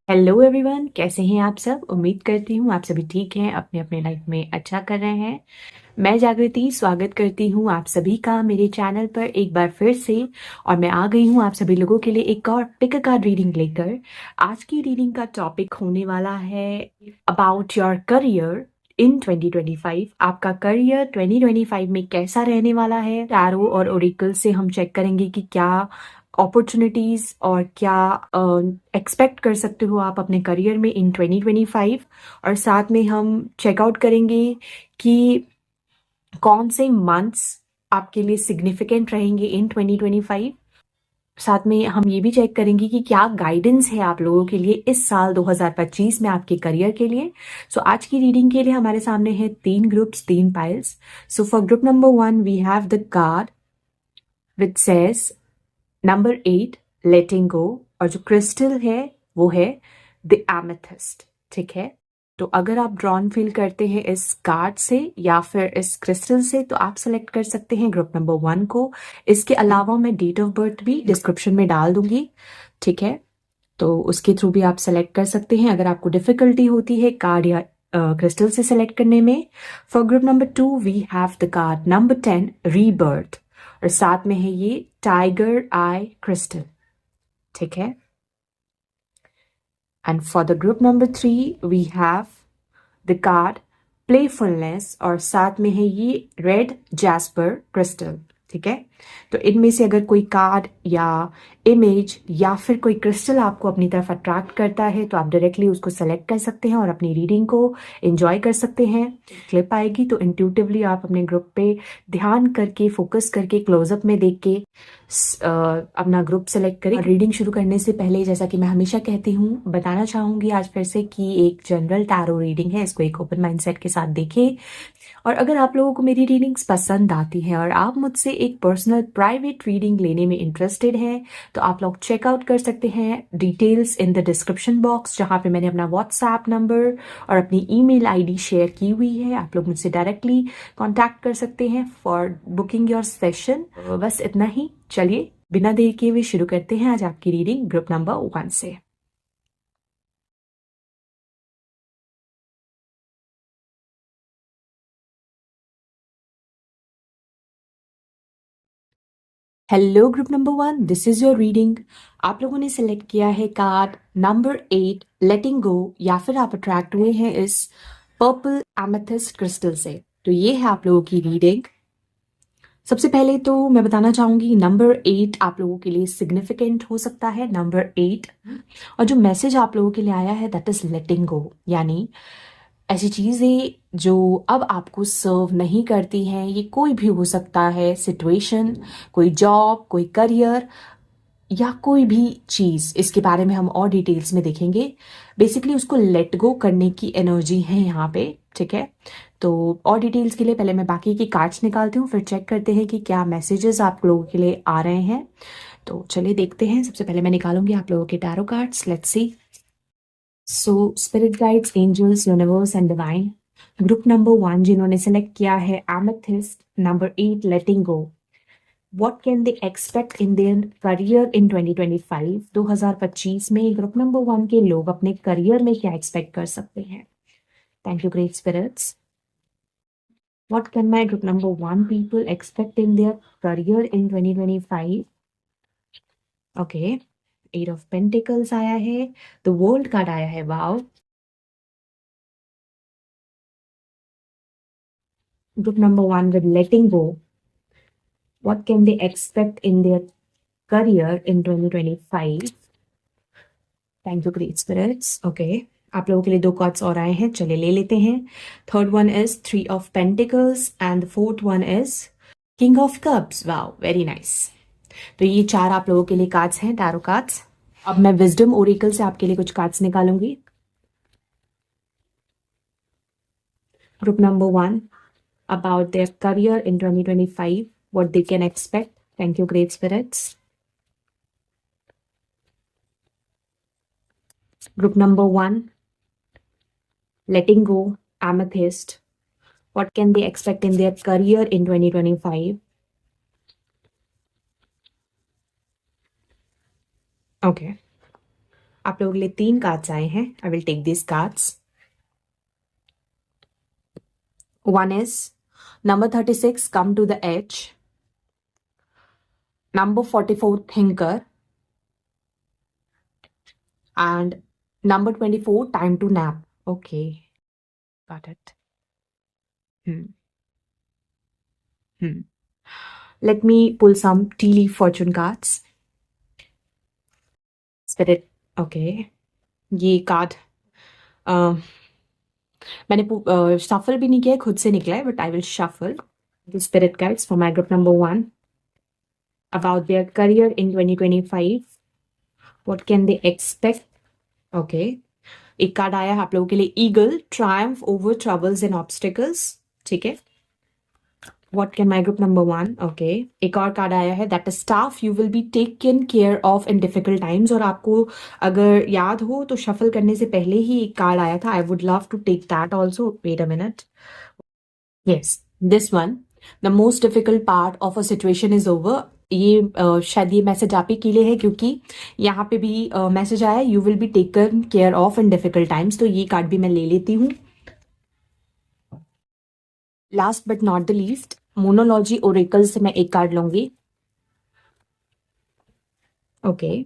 Hello everyone, कैसे हैं आप सब। उम्मीद करती हूँ आप सभी ठीक हैं, अपने अपने लाइफ में अच्छा कर रहे हैं। मैं जागृति स्वागत करती हूँ आप सभी का मेरे चैनल पर एक बार फिर से। और मैं आ गई हूँ आप सभी लोगों के लिए एक और पिक अ कार्ड रीडिंग लेकर। आज की रीडिंग का टॉपिक होने वाला है अबाउट योर करियर इन 2025। आपका करियर 2025 में कैसा रहने वाला है। टैरो और ओरेकल से हम चेक करेंगे कि क्या अपॉर्चुनिटीज और क्या एक्सपेक्ट कर सकते हो आप अपने करियर में इन 2025। और साथ में हम चेकआउट करेंगे कि कौन से मंथ्स आपके लिए सिग्निफिकेंट रहेंगे इन 2025। साथ में हम ये भी चेक करेंगे कि क्या गाइडेंस है आप लोगों के लिए इस साल 2025 में आपके करियर के लिए। सो आज की रीडिंग के लिए हमारे सामने है 3 groups, 3 piles. So for group number 1 we have the card which says number 8 letting go. और जो क्रिस्टल है वो है द एमेथिस्ट। ठीक है, तो अगर आप ड्रॉन फील करते हैं इस कार्ड से या फिर इस क्रिस्टल से तो आप सेलेक्ट कर सकते हैं ग्रुप नंबर 1 को। इसके अलावा मैं डेट ऑफ बर्थ भी डिस्क्रिप्शन में डाल दूंगी। ठीक है, तो उसके थ्रू भी आप सेलेक्ट कर सकते हैं अगर आपको डिफिकल्टी होती है कार्ड या क्रिस्टल से सेलेक्ट करने में। For group number 2 we have the card number 10 rebirth. और साथ में है ये टाइगर आई क्रिस्टल। ठीक है, and for the group number 3 we have the card playfulness. और साथ में है ये रेड जैस्पर क्रिस्टल। ठीक है, तो इनमें से अगर कोई कार्ड या इमेज या फिर कोई क्रिस्टल आपको अपनी तरफ अट्रैक्ट करता है तो आप डायरेक्टली उसको सेलेक्ट कर सकते हैं और अपनी रीडिंग को एंजॉय कर सकते हैं। क्लिप आएगी तो इंट्यूटिवली आप अपने ग्रुप पे ध्यान करके फोकस करके क्लोजअप में देख के अपना ग्रुप सेलेक्ट करें। रीडिंग शुरू करने से पहले जैसा कि मैं हमेशा कहती हूँ बताना चाहूंगी आज फिर से कि एक जनरल टैरो रीडिंग है, इसको एक ओपन माइंडसेट के साथ देखें। और अगर आप लोगों को मेरी रीडिंग्स पसंद आती हैं और आप मुझसे एक पर्सनल प्राइवेट रीडिंग लेने में इंटरेस्टेड हैं तो आप लोग चेकआउट कर सकते हैं details in the description box, जहाँ पे मैंने अपना व्हाट्सएप नंबर और अपनी ईमेल आईडी शेयर की हुई है। आप लोग मुझसे डायरेक्टली कांटेक्ट कर सकते हैं फॉर बुकिंग योर सेशन। बस इतना ही, चलिए बिना देर किए हुए शुरू करते हैं आज आपकी रीडिंग ग्रुप नंबर 1 से। Hello group number 1, this is your reading. आप लोगों ने सिलेक्ट किया है कार्ड नंबर 8 लेटिंग गो, या फिर आप अट्रैक्ट हुए हैं इस पर्पल एमेथिस्ट क्रिस्टल से। तो ये है आप लोगों की रीडिंग। सबसे पहले तो मैं बताना चाहूंगी नंबर 8 आप लोगों के लिए सिग्निफिकेंट हो सकता है। नंबर 8 और जो मैसेज आप लोगों के लिए आया है दैट इज लेटिंग गो, यानी ऐसी चीजें जो अब आपको सर्व नहीं करती हैं। ये कोई भी हो सकता है सिचुएशन, कोई जॉब, कोई करियर या कोई भी चीज। इसके बारे में हम और डिटेल्स में देखेंगे। बेसिकली उसको लेट गो करने की एनर्जी है यहाँ पे। ठीक है, तो और डिटेल्स के लिए पहले मैं बाकी की कार्ड्स निकालती हूँ, फिर चेक करते हैं कि क्या मैसेजेस आप लोगों के लिए आ रहे हैं। तो चलिए देखते हैं। सबसे पहले मैं निकालूंगी आप लोगों के tarot cards. Let's see. So spirit guides, angels, universe and divine. Group number 1 जिन्होंने सेलेक्ट किया है amethyst number 8 letting go, what can they expect in their career in 2025। 2025 में ग्रुप नंबर 1 के लोग अपने करियर में क्या एक्सपेक्ट कर सकते हैं। Thank you great spirits. What can my group number 1 people expect in their career in 2025। Okay, 8 of pentacles आया है, द वर्ल्ड कार्ड आया है। Wow. Group number 1 with letting go. What can they expect in their career in 2025? Thank you, great spirits. Okay. आप लोगों के लिए 2 cards और आए हैं, चलिए ले लेते हैं। Third one is 3 of pentacles and the fourth one is king of cups. Wow, very nice. तो ये 4 आप लोगों के लिए कार्ड्स हैं, टैरो कार्ड्स। अब मैं विजडम ओरेकल से आपके लिए कुछ कार्ड्स निकालूंगी। Group number 1 about their career in 2025, what they can expect. Thank you, great spirits. Group number 1, letting go, amethyst. What can they expect in their career in 2025? Okay. आप लोगों के लिए 3 cards आए हैं. I will take this cards. One is number 36, come to the edge. Number 44, thinker. And number 24, time to nap. Okay, got it. Hmm. Hmm. Let me pull some tea leaf fortune cards. Spirit. Okay. ये card मैंने shuffle भी नहीं किया है, खुद से निकला है, but I will shuffle the spirit cards for my group number 1 about their career in 2025. What can they expect. Okay, एक कार्ड आया है आप लोगों के लिए, eagle, Triumph over troubles and obstacles. ठीक है. What can my group number 1? Okay. एक और कार्ड आया है, that is staff you will be taken care of in difficult times. और आपको अगर याद हो तो शफल करने से पहले ही एक कार्ड आया था. I would love to take that also. Wait a minute. Yes, this one. The most difficult part of a situation is over. ये शायद ये मैसेज आप ही के लिए है, क्योंकि यहाँ पे भी मैसेज आया, you will be taken care of in difficult times. तो ये कार्ड भी मैं ले लेती हूँ. Last but not the least, Moonology Oracle से मैं एक कार्ड लूंगी. ओके,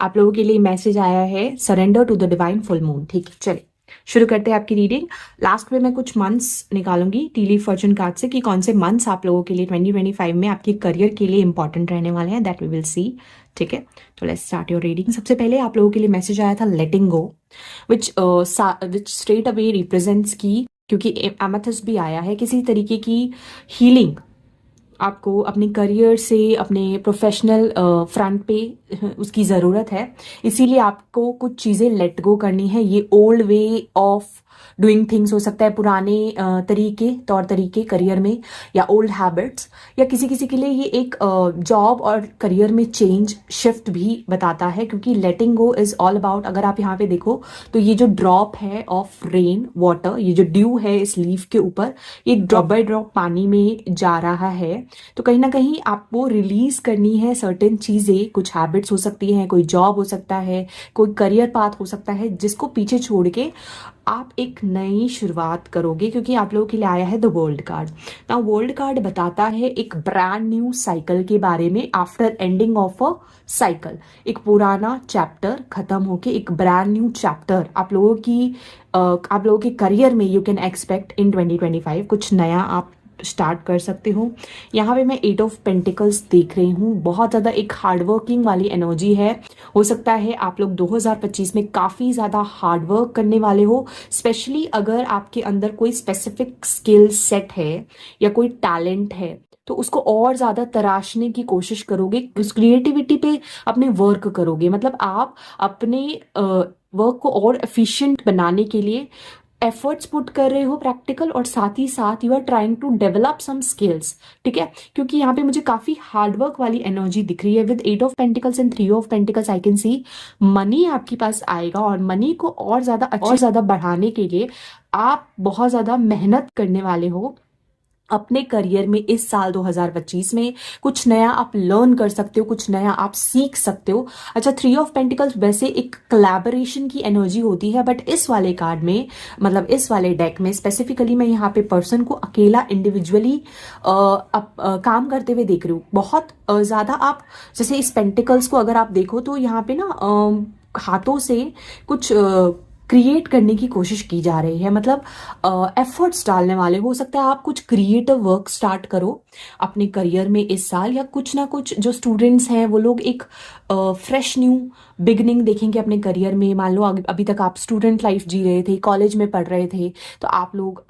आप लोगों के लिए मैसेज आया है, surrender to the divine full moon. ठीक है, चलिए शुरू करते हैं आपकी रीडिंग. लास्ट में मैं कुछ मंथ्स निकालूंगी टी लीफ फॉर्चून कार्ड से कि कौन से मंथ्स आप लोगों के लिए 2025 में आपके करियर के लिए इंपॉर्टेंट रहने वाले हैं. That we will see. ठीक है, तो लेट्स स्टार्ट योर रीडिंग. सबसे पहले आप लोगों के लिए मैसेज आया था लेटिंग गो, विच स्ट्रेट अवे रिप्रेजेंट्स की, क्योंकि एमेथिस्ट भी आया है, किसी तरीके की हीलिंग आपको अपने करियर से, अपने प्रोफेशनल फ्रंट पे उसकी ज़रूरत है. इसीलिए आपको कुछ चीज़ें लेट गो करनी है. ये old way of doing things हो सकता है, पुराने तरीके, तौर तरीके करियर में, या ओल्ड हैबिट्स, या किसी किसी के लिए ये एक जॉब और करियर में चेंज शिफ्ट भी बताता है. क्योंकि लेटिंग गो इज ऑल अबाउट, अगर आप यहाँ पे देखो तो ये जो ड्रॉप है ऑफ रेन वाटर, ये जो ड्यू है इस लीफ के ऊपर, ये ड्रॉप बाय ड्रॉप पानी में जा रहा है. तो कहीं ना कहीं आपको रिलीज करनी है सर्टेन चीजें. कुछ हैबिट्स हो सकती हैं, कोई जॉब हो सकता है, कोई करियर पाथ हो सकता है, जिसको पीछे छोड़ के आप एक नई शुरुआत करोगे. क्योंकि आप लोगों के लिए आया है द वर्ल्ड कार्ड. ना वर्ल्ड कार्ड बताता है एक ब्रांड न्यू साइकिल के बारे में. After ending of a cycle, एक पुराना चैप्टर खत्म होके एक ब्रांड न्यू चैप्टर आप लोगों के करियर में यू कैन एक्सपेक्ट इन 2025. कुछ नया आप स्टार्ट कर सकते हो. यहाँ पे मैं 8 ऑफ पेंटिकल्स देख रही हूँ. बहुत ज़्यादा एक हार्डवर्किंग वाली एनर्जी है. हो सकता है आप लोग 2025 में काफ़ी ज़्यादा हार्डवर्क करने वाले हो. स्पेशली अगर आपके अंदर कोई स्पेसिफिक स्किल सेट है या कोई टैलेंट है, तो उसको और ज़्यादा तराशने की कोशिश करोगे, उस क्रिएटिविटी पे अपने वर्क करोगे. मतलब आप अपने वर्क को और एफिशिएंट बनाने के लिए एफर्ट्स पुट कर रहे हो प्रैक्टिकल, और साथ ही साथ you are trying to develop some skills. ठीक है, क्योंकि यहाँ पे मुझे काफी हार्डवर्क वाली एनर्जी दिख रही है. With 8 of pentacles and 3 of pentacles I can see money आपके पास आएगा, और मनी को और ज्यादा बढ़ाने के लिए आप बहुत ज्यादा मेहनत करने वाले हो अपने करियर में. इस साल 2025 में कुछ नया आप लर्न कर सकते हो, कुछ नया आप सीख सकते हो. अच्छा, 3 ऑफ पेंटिकल्स वैसे एक कोलैबोरेशन की एनर्जी होती है, बट इस वाले कार्ड में, मतलब इस वाले डेक में स्पेसिफिकली मैं यहाँ पे पर्सन को अकेला इंडिविजुअली काम करते हुए देख रही हूँ. बहुत ज़्यादा आप, जैसे इस पेंटिकल्स को अगर आप देखो तो यहाँ पे ना हाथों से कुछ क्रिएट करने की कोशिश की जा रही है. मतलब एफर्ट्स डालने वाले. हो सकता है आप कुछ क्रिएटिव वर्क स्टार्ट करो अपने करियर में इस साल, या कुछ ना कुछ जो स्टूडेंट्स हैं वो लोग एक फ्रेश न्यू बिगनिंग देखेंगे अपने करियर में. मान लो अभी तक आप स्टूडेंट लाइफ जी रहे थे, कॉलेज में पढ़ रहे थे, तो आप लोग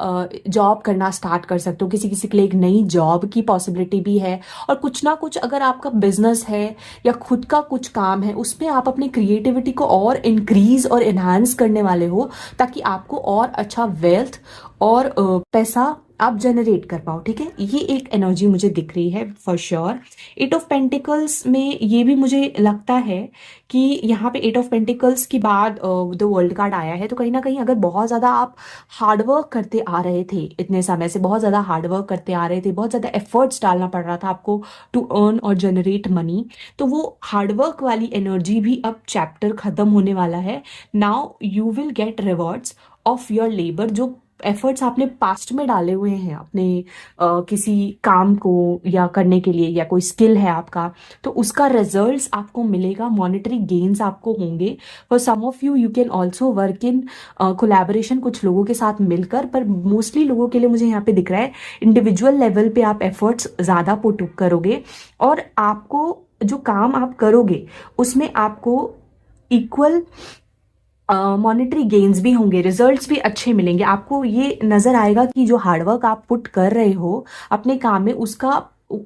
जॉब करना स्टार्ट कर सकते हो. किसी किसी के लिए एक नई जॉब की पॉसिबिलिटी भी है. और कुछ ना कुछ अगर आपका बिजनेस है या खुद का कुछ काम है, उसमें आप अपनी क्रिएटिविटी को और इंक्रीज और इन्हांस करने वाले हो, ताकि आपको और अच्छा वेल्थ और पैसा आप जनरेट कर पाओ, ठीक है। ये एक एनर्जी मुझे दिख रही है for sure. Eight of pentacles में ये भी मुझे लगता है कि यहाँ पे एट ऑफ पेंटिकल्स के बाद द वर्ल्ड कार्ड आया है, तो कहीं ना कहीं अगर बहुत ज़्यादा आप हार्डवर्क करते आ रहे थे, इतने समय से बहुत ज़्यादा हार्डवर्क करते आ रहे थे, बहुत ज़्यादा एफर्ट्स डालना पड़ रहा था आपको टू अर्न और जनरेट मनी, तो वो हार्डवर्क वाली एनर्जी भी अब चैप्टर खत्म होने वाला है। Now you will get rewards of your labour. जो एफर्ट्स आपने पास्ट में डाले हुए हैं अपने किसी काम को या करने के लिए, या कोई स्किल है आपका, तो उसका रिजल्ट्स आपको मिलेगा, मॉनेटरी गेन्स आपको होंगे। For some of you, you can also work in collaboration कुछ लोगों के साथ मिलकर, पर मोस्टली लोगों के लिए मुझे यहाँ पे दिख रहा है इंडिविजुअल लेवल पे आप एफर्ट्स ज़्यादा पुट करोगे, और आपको जो काम आप करोगे उसमें आपको इक्वल मॉनेटरी गेन्स भी होंगे, रिजल्ट्स भी अच्छे मिलेंगे। आपको ये नजर आएगा कि जो हार्डवर्क आप पुट कर रहे हो अपने काम में, उसका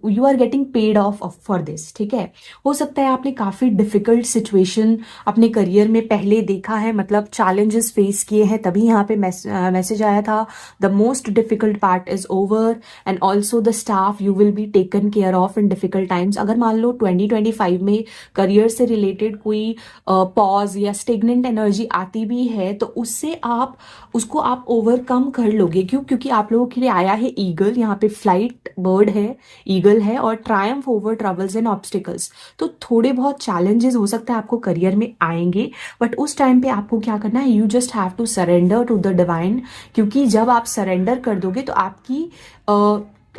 you are getting paid off for this, ठीक है। हो सकता है आपने काफ़ी डिफिकल्ट सिचुएशन अपने करियर में पहले देखा है, मतलब चैलेंजेस फेस किए हैं, तभी यहाँ पे मैसेज आया था the most difficult part is over and also the staff you will be taken care of in difficult times. अगर मान लो 2025 में करियर से रिलेटेड कोई पॉज या स्टेगनेंट एनर्जी आती भी है, तो उसको आप ओवरकम कर लोगे। क्यों? क्योंकि आप लोगों के लिए आया है ईगल, यहाँ पे फ्लाइट बर्ड है, ईगल है, और Triumph over troubles and obstacles. तो थोड़े बहुत चैलेंजेस हो सकता है आपको करियर में आएंगे, बट उस टाइम पे आपको क्या करना है, you just have to surrender to the divine. क्योंकि जब आप सरेंडर कर दोगे तो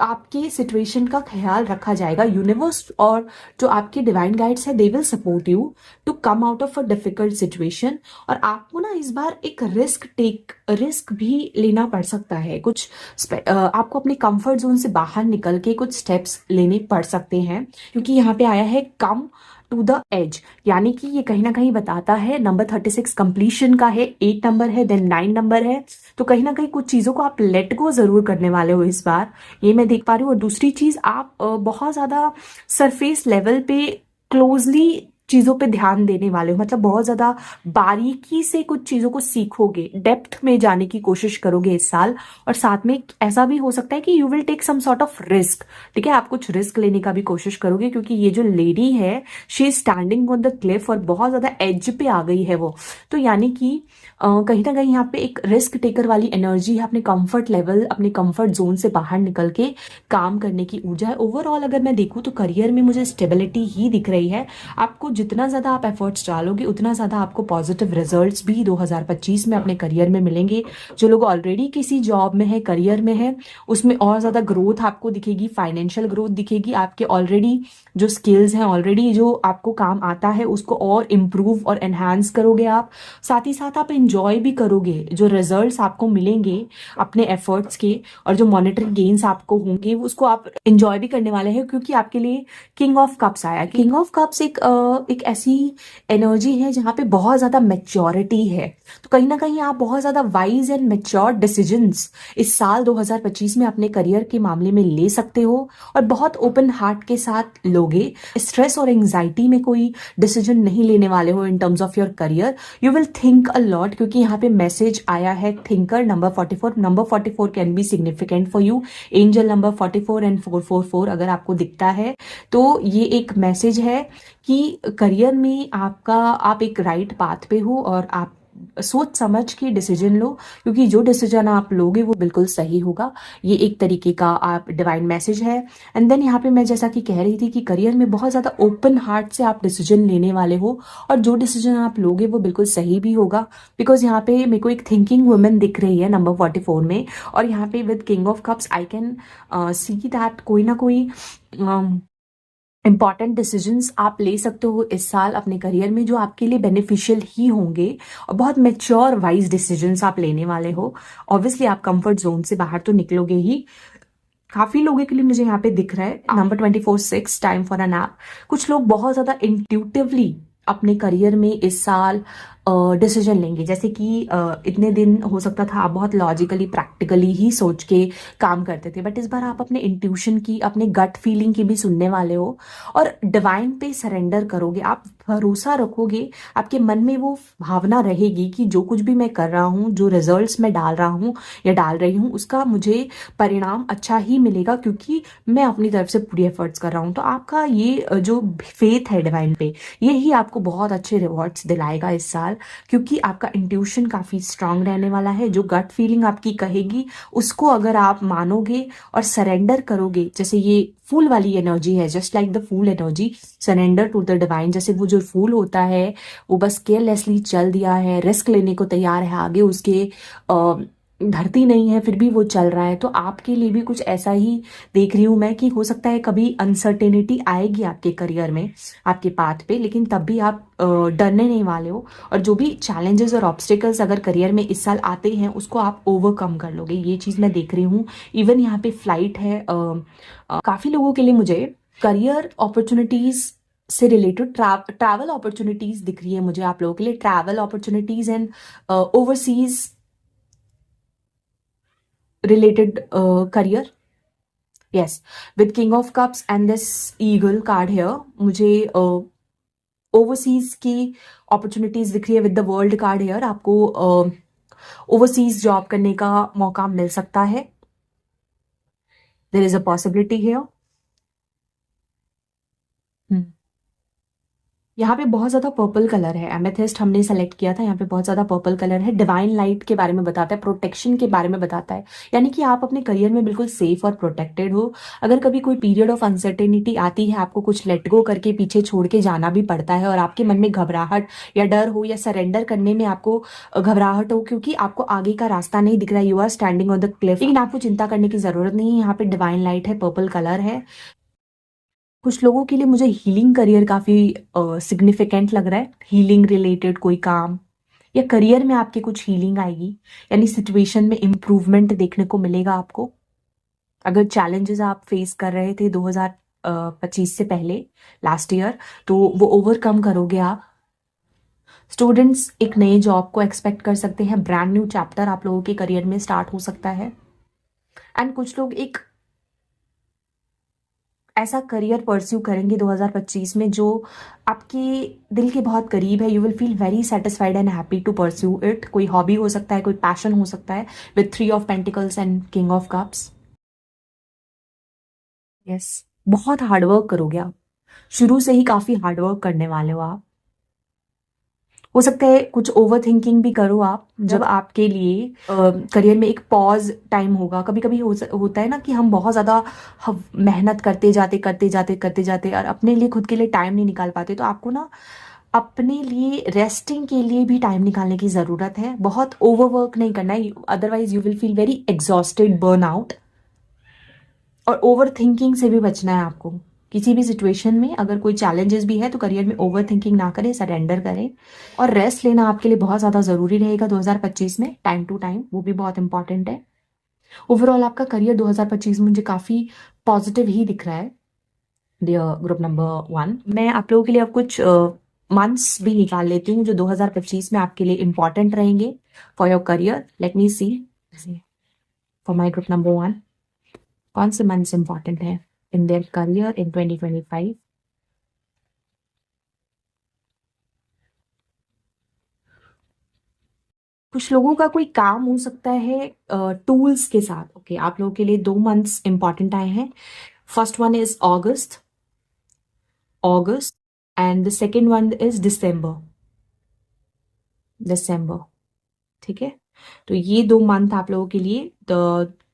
आपके सिचुएशन का ख्याल रखा जाएगा। यूनिवर्स और जो आपके डिवाइन गाइड्स है, they will support you to come out of a difficult situation. और आपको ना इस बार एक रिस्क भी लेना पड़ सकता है। आपको अपने कंफर्ट जोन से बाहर निकल के कुछ स्टेप्स लेने पड़ सकते हैं, क्योंकि यहाँ पे आया है कम टू द एज, यानी कि ये कहीं ना कहीं बताता है नंबर 36 कंप्लीशन का है, 8 नंबर है, देन 9 नंबर है। तो कहीं ना कहीं कुछ चीज़ों को आप लेट गो जरूर करने वाले हो इस बार, ये मैं देख पा रही हूँ। और दूसरी चीज़, आप बहुत ज़्यादा सरफेस लेवल पे क्लोजली चीज़ों पे ध्यान देने वाले हो, मतलब बहुत ज़्यादा बारीकी से कुछ चीज़ों को सीखोगे, डेप्थ में जाने की कोशिश करोगे इस साल। और साथ में ऐसा भी हो सकता है कि you will take some sort of risk, ठीक है। आप कुछ रिस्क लेने का भी कोशिश करोगे, क्योंकि ये जो लेडी है she is standing on the Cliff, और बहुत ज़्यादा एज पे आ गई है वो। तो यानी कि कहीं ना कहीं यहाँ पे एक रिस्क टेकर वाली एनर्जी है, अपने कंफर्ट लेवल, अपने कंफर्ट जोन से बाहर निकल के काम करने की ऊर्जा है। ओवरऑल अगर मैं देखूँ तो करियर में मुझे स्टेबिलिटी ही दिख रही है। आपको जितना ज़्यादा आप एफर्ट्स डालोगे उतना ज़्यादा आपको पॉजिटिव रिजल्ट्स भी 2025 में अपने करियर में मिलेंगे। जो लोग ऑलरेडी किसी जॉब में है, करियर में है, उसमें और ज़्यादा ग्रोथ आपको दिखेगी, फाइनेंशियल ग्रोथ दिखेगी। आपके ऑलरेडी जो स्किल्स हैं, ऑलरेडी जो आपको काम आता है, उसको और इम्प्रूव और एनहांस करोगे आप। साथ ही साथ आप इंजॉय भी करोगे जो रिजल्ट्स आपको मिलेंगे अपने एफर्ट्स के, और जो मॉनेटरी गेन्स आपको होंगे उसको आप इंजॉय भी करने वाले हैं। क्योंकि आपके लिए किंग ऑफ कप्स आया। किंग ऑफ कप्स एक ऐसी एनर्जी है जहाँ पे बहुत ज़्यादा मैच्योरिटी है। तो कहीं ना कहीं आप बहुत ज़्यादा वाइज एंड मैच्योर डिसीजंस इस साल 2025 में अपने करियर के मामले में ले सकते हो, और बहुत ओपन हार्ट के साथ लोगे। स्ट्रेस और एंजाइटी में कोई डिसीजन नहीं लेने वाले हो in terms of your career. You will think a lot, क्योंकि यहाँ पे मैसेज आया है thinker number 44। Number 44 can be significant for you. Angel number 44 and 444 अगर आपको दिखता है तो ये एक मैसेज है कि करियर में आप एक राइट पाथ पे हो, और आप सोच समझ के डिसीजन लो, क्योंकि जो डिसीजन आप लोगे वो बिल्कुल सही होगा। ये एक तरीके का आप डिवाइन मैसेज है। एंड देन यहाँ पे मैं जैसा कि कह रही थी कि करियर में बहुत ज़्यादा ओपन हार्ट से आप डिसीजन लेने वाले हो, और जो डिसीजन आप लोगे वो बिल्कुल सही भी होगा। बिकॉज यहाँ पे मेरे को एक थिंकिंग वुमेन दिख रही है नंबर 44 में, और यहाँ पे with king of cups I can see that कोई ना कोई इंपॉर्टेंट डिसीजंस आप ले सकते हो इस साल अपने करियर में, जो आपके लिए बेनिफिशियल ही होंगे, और बहुत मेच्योर वाइज डिसीजंस आप लेने वाले हो। ऑब्वियसली आप कंफर्ट जोन से बाहर तो निकलोगे ही। काफी लोगों के लिए मुझे यहाँ पे दिख रहा है number 24/6 time for a nap. कुछ लोग बहुत ज्यादा इंट्यूटिवली अपने करियर में इस साल डिसीजन लेंगे। जैसे कि इतने दिन हो सकता था आप बहुत लॉजिकली प्रैक्टिकली ही सोच के काम करते थे, बट इस बार आप अपने इंट्यूशन की, अपने गट फीलिंग की भी सुनने वाले हो और डिवाइन पे सरेंडर करोगे। आप भरोसा रखोगे, आपके मन में वो भावना रहेगी कि जो कुछ भी मैं कर रहा हूँ, जो रिजल्ट्स मैं डाल रहा हूँ या डाल रही हूँ, उसका मुझे परिणाम अच्छा ही मिलेगा, क्योंकि मैं अपनी तरफ से पूरी एफर्ट्स कर रहा हूँ। तो आपका ये जो फेथ है डिवाइन पे, यही आपको बहुत अच्छे रिवॉर्ड्स दिलाएगा इस साल, क्योंकि आपका इंट्यूशन काफ़ी स्ट्रांग रहने वाला है। जो गट फीलिंग आपकी कहेगी, उसको अगर आप मानोगे और सरेंडर करोगे, जैसे ये फूल वाली एनर्जी है, just like the fool energy, surrender to the divine. जैसे वो जो फूल होता है, वो बस केयरलेसली चल दिया है, रिस्क लेने को तैयार है, आगे उसके धरती नहीं है, फिर भी वो चल रहा है। तो आपके लिए भी कुछ ऐसा ही देख रही हूँ मैं, कि हो सकता है कभी अनसर्टेनिटी आएगी आपके करियर में, आपके पाथ पे, लेकिन तब भी आप डरने नहीं वाले हो। और जो भी चैलेंजेस और ऑब्स्टिकल्स अगर करियर में इस साल आते हैं, उसको आप ओवरकम कर लोगे, ये चीज़ मैं देख रही हूँ। इवन यहाँ पे फ्लाइट है, काफ़ी लोगों के लिए मुझे करियर अपॉर्चुनिटीज़ से रिलेटेड ट्रैवल अपॉर्चुनिटीज़ दिख रही है मुझे आप लोगों के लिए, travel opportunities and overseas related career. Yes, with King of Cups and this Eagle card here, मुझे ओवरसीज की अपॉर्चुनिटीज दिख रही है। With the world card here आपको ओवरसीज जॉब करने का मौका मिल सकता है। There is a possibility here. यहाँ पे बहुत ज़्यादा पर्पल कलर है, एमेथिस्ट हमने सेलेक्ट किया था, यहाँ पे बहुत ज़्यादा पर्पल कलर है। डिवाइन लाइट के बारे में बताता है, प्रोटेक्शन के बारे में बताता है, यानी कि आप अपने करियर में बिल्कुल सेफ और प्रोटेक्टेड हो। अगर कभी कोई पीरियड ऑफ अनसर्टेनिटी आती है, आपको कुछ लेट गो करके पीछे छोड़ के जाना भी पड़ता है, और आपके मन में घबराहट या डर हो, या सरेंडर करने में आपको घबराहट हो, क्योंकि आपको आगे का रास्ता नहीं दिख रहा है, you are standing on the cliff, लेकिन आपको चिंता करने की जरूरत नहीं है। यहाँ पे डिवाइन लाइट है, पर्पल कलर है। कुछ लोगों के लिए मुझे हीलिंग करियर काफी सिग्निफिकेंट लग रहा है। हीलिंग रिलेटेड कोई काम, या करियर में आपके कुछ हीलिंग आएगी, यानी सिचुएशन में इम्प्रूवमेंट देखने को मिलेगा आपको। अगर चैलेंजेस आप फेस कर रहे थे 2025 से पहले, लास्ट ईयर, तो वो ओवरकम करोगे आप। स्टूडेंट्स एक नए जॉब को एक्सपेक्ट कर सकते हैं, ब्रांड न्यू चैप्टर आप लोगों के करियर में स्टार्ट हो सकता है। एंड कुछ लोग एक ऐसा करियर परस्यू करेंगे 2025 में जो आपके दिल के बहुत करीब है। You will feel very satisfied and happy to pursue it. कोई हॉबी हो सकता है, कोई पैशन हो सकता है, with 3 of pentacles and king of cups. Yes, बहुत हार्डवर्क करोगे आप, शुरू से ही काफी हार्डवर्क करने वाले हो आप। हो सकता है कुछ ओवर थिंकिंग भी करो आप, जब आपके लिए करियर में एक पॉज टाइम होगा। कभी कभी होता है ना कि हम बहुत ज़्यादा मेहनत करते जाते और अपने लिए, खुद के लिए टाइम नहीं निकाल पाते। तो आपको ना अपने लिए रेस्टिंग के लिए भी टाइम निकालने की ज़रूरत है। बहुत ओवरवर्क नहीं करना है, otherwise you will feel very exhausted, burn out. और ओवर थिंकिंग से भी बचना है आपको। किसी भी सिचुएशन में अगर कोई चैलेंजेस भी है, तो करियर में ओवर थिंकिंग ना करें, सरेंडर करें। और रेस्ट लेना आपके लिए बहुत ज़्यादा ज़रूरी रहेगा 2025 में, टाइम टू टाइम, वो भी बहुत इंपॉर्टेंट है। ओवरऑल आपका करियर 2025 में मुझे काफ़ी पॉजिटिव ही दिख रहा है। ग्रुप नंबर 1, मैं आप लोगों के लिए अब कुछ मंथ्स भी निकाल लेती हूँ जो 2025 में आपके लिए इंपॉर्टेंट रहेंगे for your career. Let me see for my group number 1, कौन से मंथ्स इंपॉर्टेंट है इन देयर करियर इन 2025। कुछ लोगों का कोई काम हो सकता है टूल्स के साथ। ओके, आप लोगों के लिए 2 मंथ्स इंपॉर्टेंट आए हैं। First one is August and the second one is December. ठीक है, तो ये 2 मंथ आप लोगों के लिए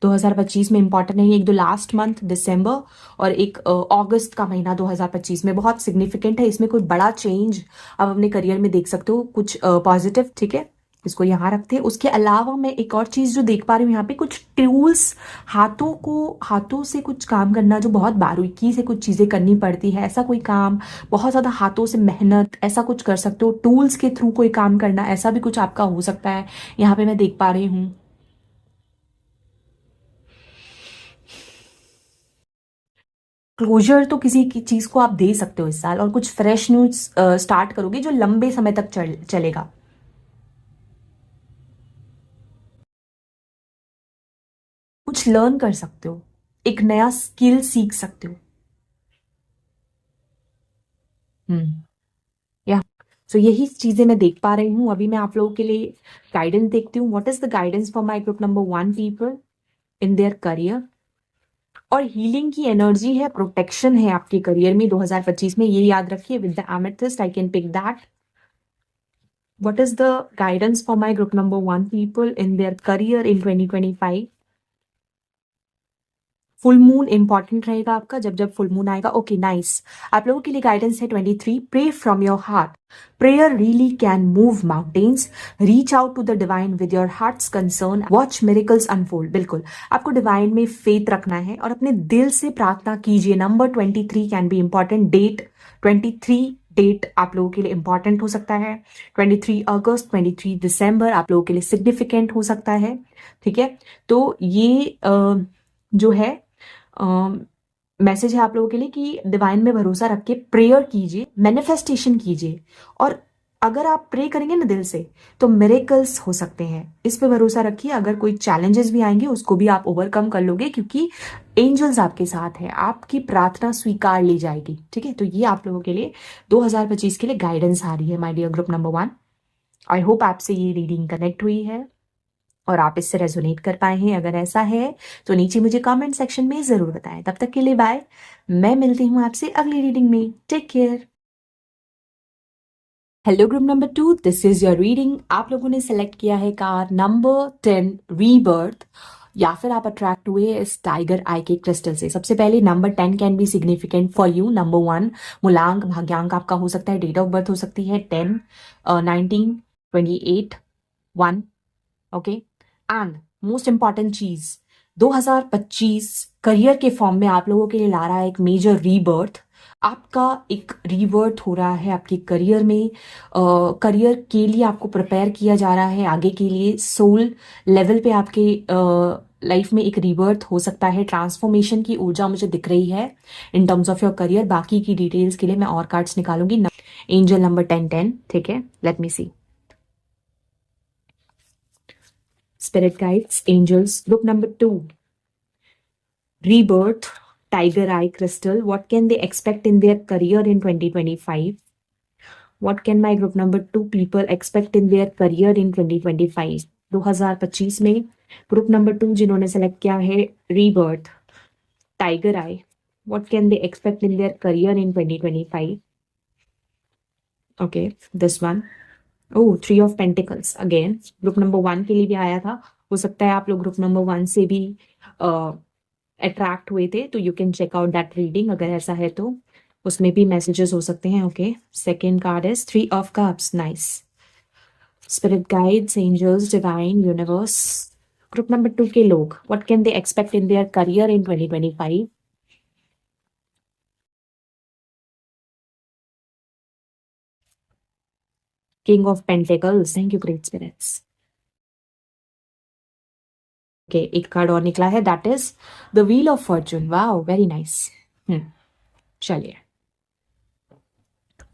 2025 में इंपॉर्टेंट है। एक, दो लास्ट मंथ दिसंबर, और एक अगस्त का महीना 2025 में बहुत सिग्निफिकेंट है। इसमें कोई बड़ा चेंज आप अपने करियर में देख सकते हो, कुछ पॉजिटिव। ठीक है, इसको यहाँ रखते हैं। उसके अलावा मैं एक और चीज जो देख पा रही हूँ यहाँ पे, कुछ टूल्स, हाथों से कुछ काम करना, जो बहुत बारीकी से कुछ चीजें करनी पड़ती है, ऐसा कोई काम, बहुत ज्यादा हाथों से मेहनत, ऐसा कुछ कर सकते हो। टूल्स के थ्रू कोई काम करना, ऐसा भी कुछ आपका हो सकता है, यहाँ पे मैं देख पा रही हूँ। क्लोजर तो किसी की चीज को आप दे सकते हो इस साल, और कुछ फ्रेश न्यूज स्टार्ट करोगे जो लंबे समय तक चलेगा। कुछ लर्न कर सकते हो, एक नया स्किल सीख सकते हो। या सो यही चीजें मैं देख पा रही हूँ। अभी मैं आप लोगों के लिए गाइडेंस देखती हूँ। What is the guidance for my group number 1 people in their career. और हीलिंग की एनर्जी है, प्रोटेक्शन है आपके करियर में 2025 में, ये याद रखिए। With the amethyst I can pick that. What is the guidance for my group number 1 people in their career in 2025। Full moon important रहेगा आपका, जब जब फुल मून आएगा। Okay nice. आप लोगों के लिए गाइडेंस है 23, pray from your heart. Prayer really can move mountains. Reach out to the divine with your heart's concern, watch miracles unfold. बिल्कुल आपको डिवाइन में फेथ रखना है और अपने दिल से प्रार्थना कीजिए। Number 23 can be important. Date 23 date आप लोगों के लिए इंपॉर्टेंट हो सकता है। 23 अगस्त, 23 दिसंबर आप लोगों के लिए सिग्निफिकेंट हो सकता है। ठीक है, तो ये जो है मैसेज है आप लोगों के लिए कि डिवाइन में भरोसा रख के प्रेयर कीजिए, मैनिफेस्टेशन कीजिए। और अगर आप प्रे करेंगे ना दिल से तो मिरेकल्स हो सकते हैं। इस पे भरोसा रखिए। अगर कोई चैलेंजेस भी आएंगे उसको भी आप ओवरकम कर लोगे, क्योंकि एंजल्स आपके साथ हैं। आपकी प्रार्थना स्वीकार ली जाएगी। ठीक है, तो ये आप लोगों के लिए 2025 के लिए गाइडेंस आ रही है my dear group number 1। I hope आपसे ये रीडिंग कनेक्ट हुई है और आप इससे रेजोनेट कर पाए हैं। अगर ऐसा है तो नीचे मुझे कमेंट सेक्शन में जरूर बताएं। तब तक के लिए बाय। मैं मिलती हूँ आपसे अगली रीडिंग में। Take care. Hello group number 2, this is your reading. आप लोगों ने सेलेक्ट किया है कार्ड नंबर 10 रीबर्थ, या फिर आप अट्रैक्ट हुए इस टाइगर आई के क्रिस्टल से। सबसे पहले number 10 can be significant for you. Number 1 मूलांक भाग्यांक आपका हो सकता है। डेट ऑफ बर्थ हो सकती है 10, 19, 28, 1। ओके, एंड मोस्ट इंपॉर्टेंट चीज 2025 करियर के फॉर्म में आप लोगों के लिए ला रहा है एक मेजर रीबर्थ। आपका एक रीबर्थ हो रहा है आपके करियर में। करियर के लिए आपको प्रिपेयर किया जा रहा है आगे के लिए। सोल लेवल पे आपके लाइफ में एक रीबर्थ हो सकता है। ट्रांसफॉर्मेशन की ऊर्जा मुझे दिख रही है in terms of your career. बाकी की डिटेल्स के लिए मैं और कार्ड्स निकालूंगी। एंजल नंबर 1010, ठीक है, let me C. Spirit guides, angels. Group number 2, rebirth, tiger eye crystal. What can they expect in their career in 2025? What can my group number 2 people expect in their career in 2025? 2025 में group number 2 जिन्होंने select किया है rebirth, tiger I, what can they expect in their career in 2025? Okay, this one. Oh, 3 of pentacles again group number 1 के लिए भी आया था। हो सकता है आप लोग ग्रुप नंबर 1 से भी अट्रैक्ट हुए थे, तो you can check out that reading. अगर ऐसा है तो उसमें भी मैसेजेस हो सकते हैं। Okay, second card is 3 of cups. Nice. Spirit guides, angels, divine, universe. Group number 2 के लोग, what can they expect in their career in 2025? King of pentacles, thank you great spirits. Okay, एक card और निकला है, that is the wheel of fortune. Wow, very nice. चलिए,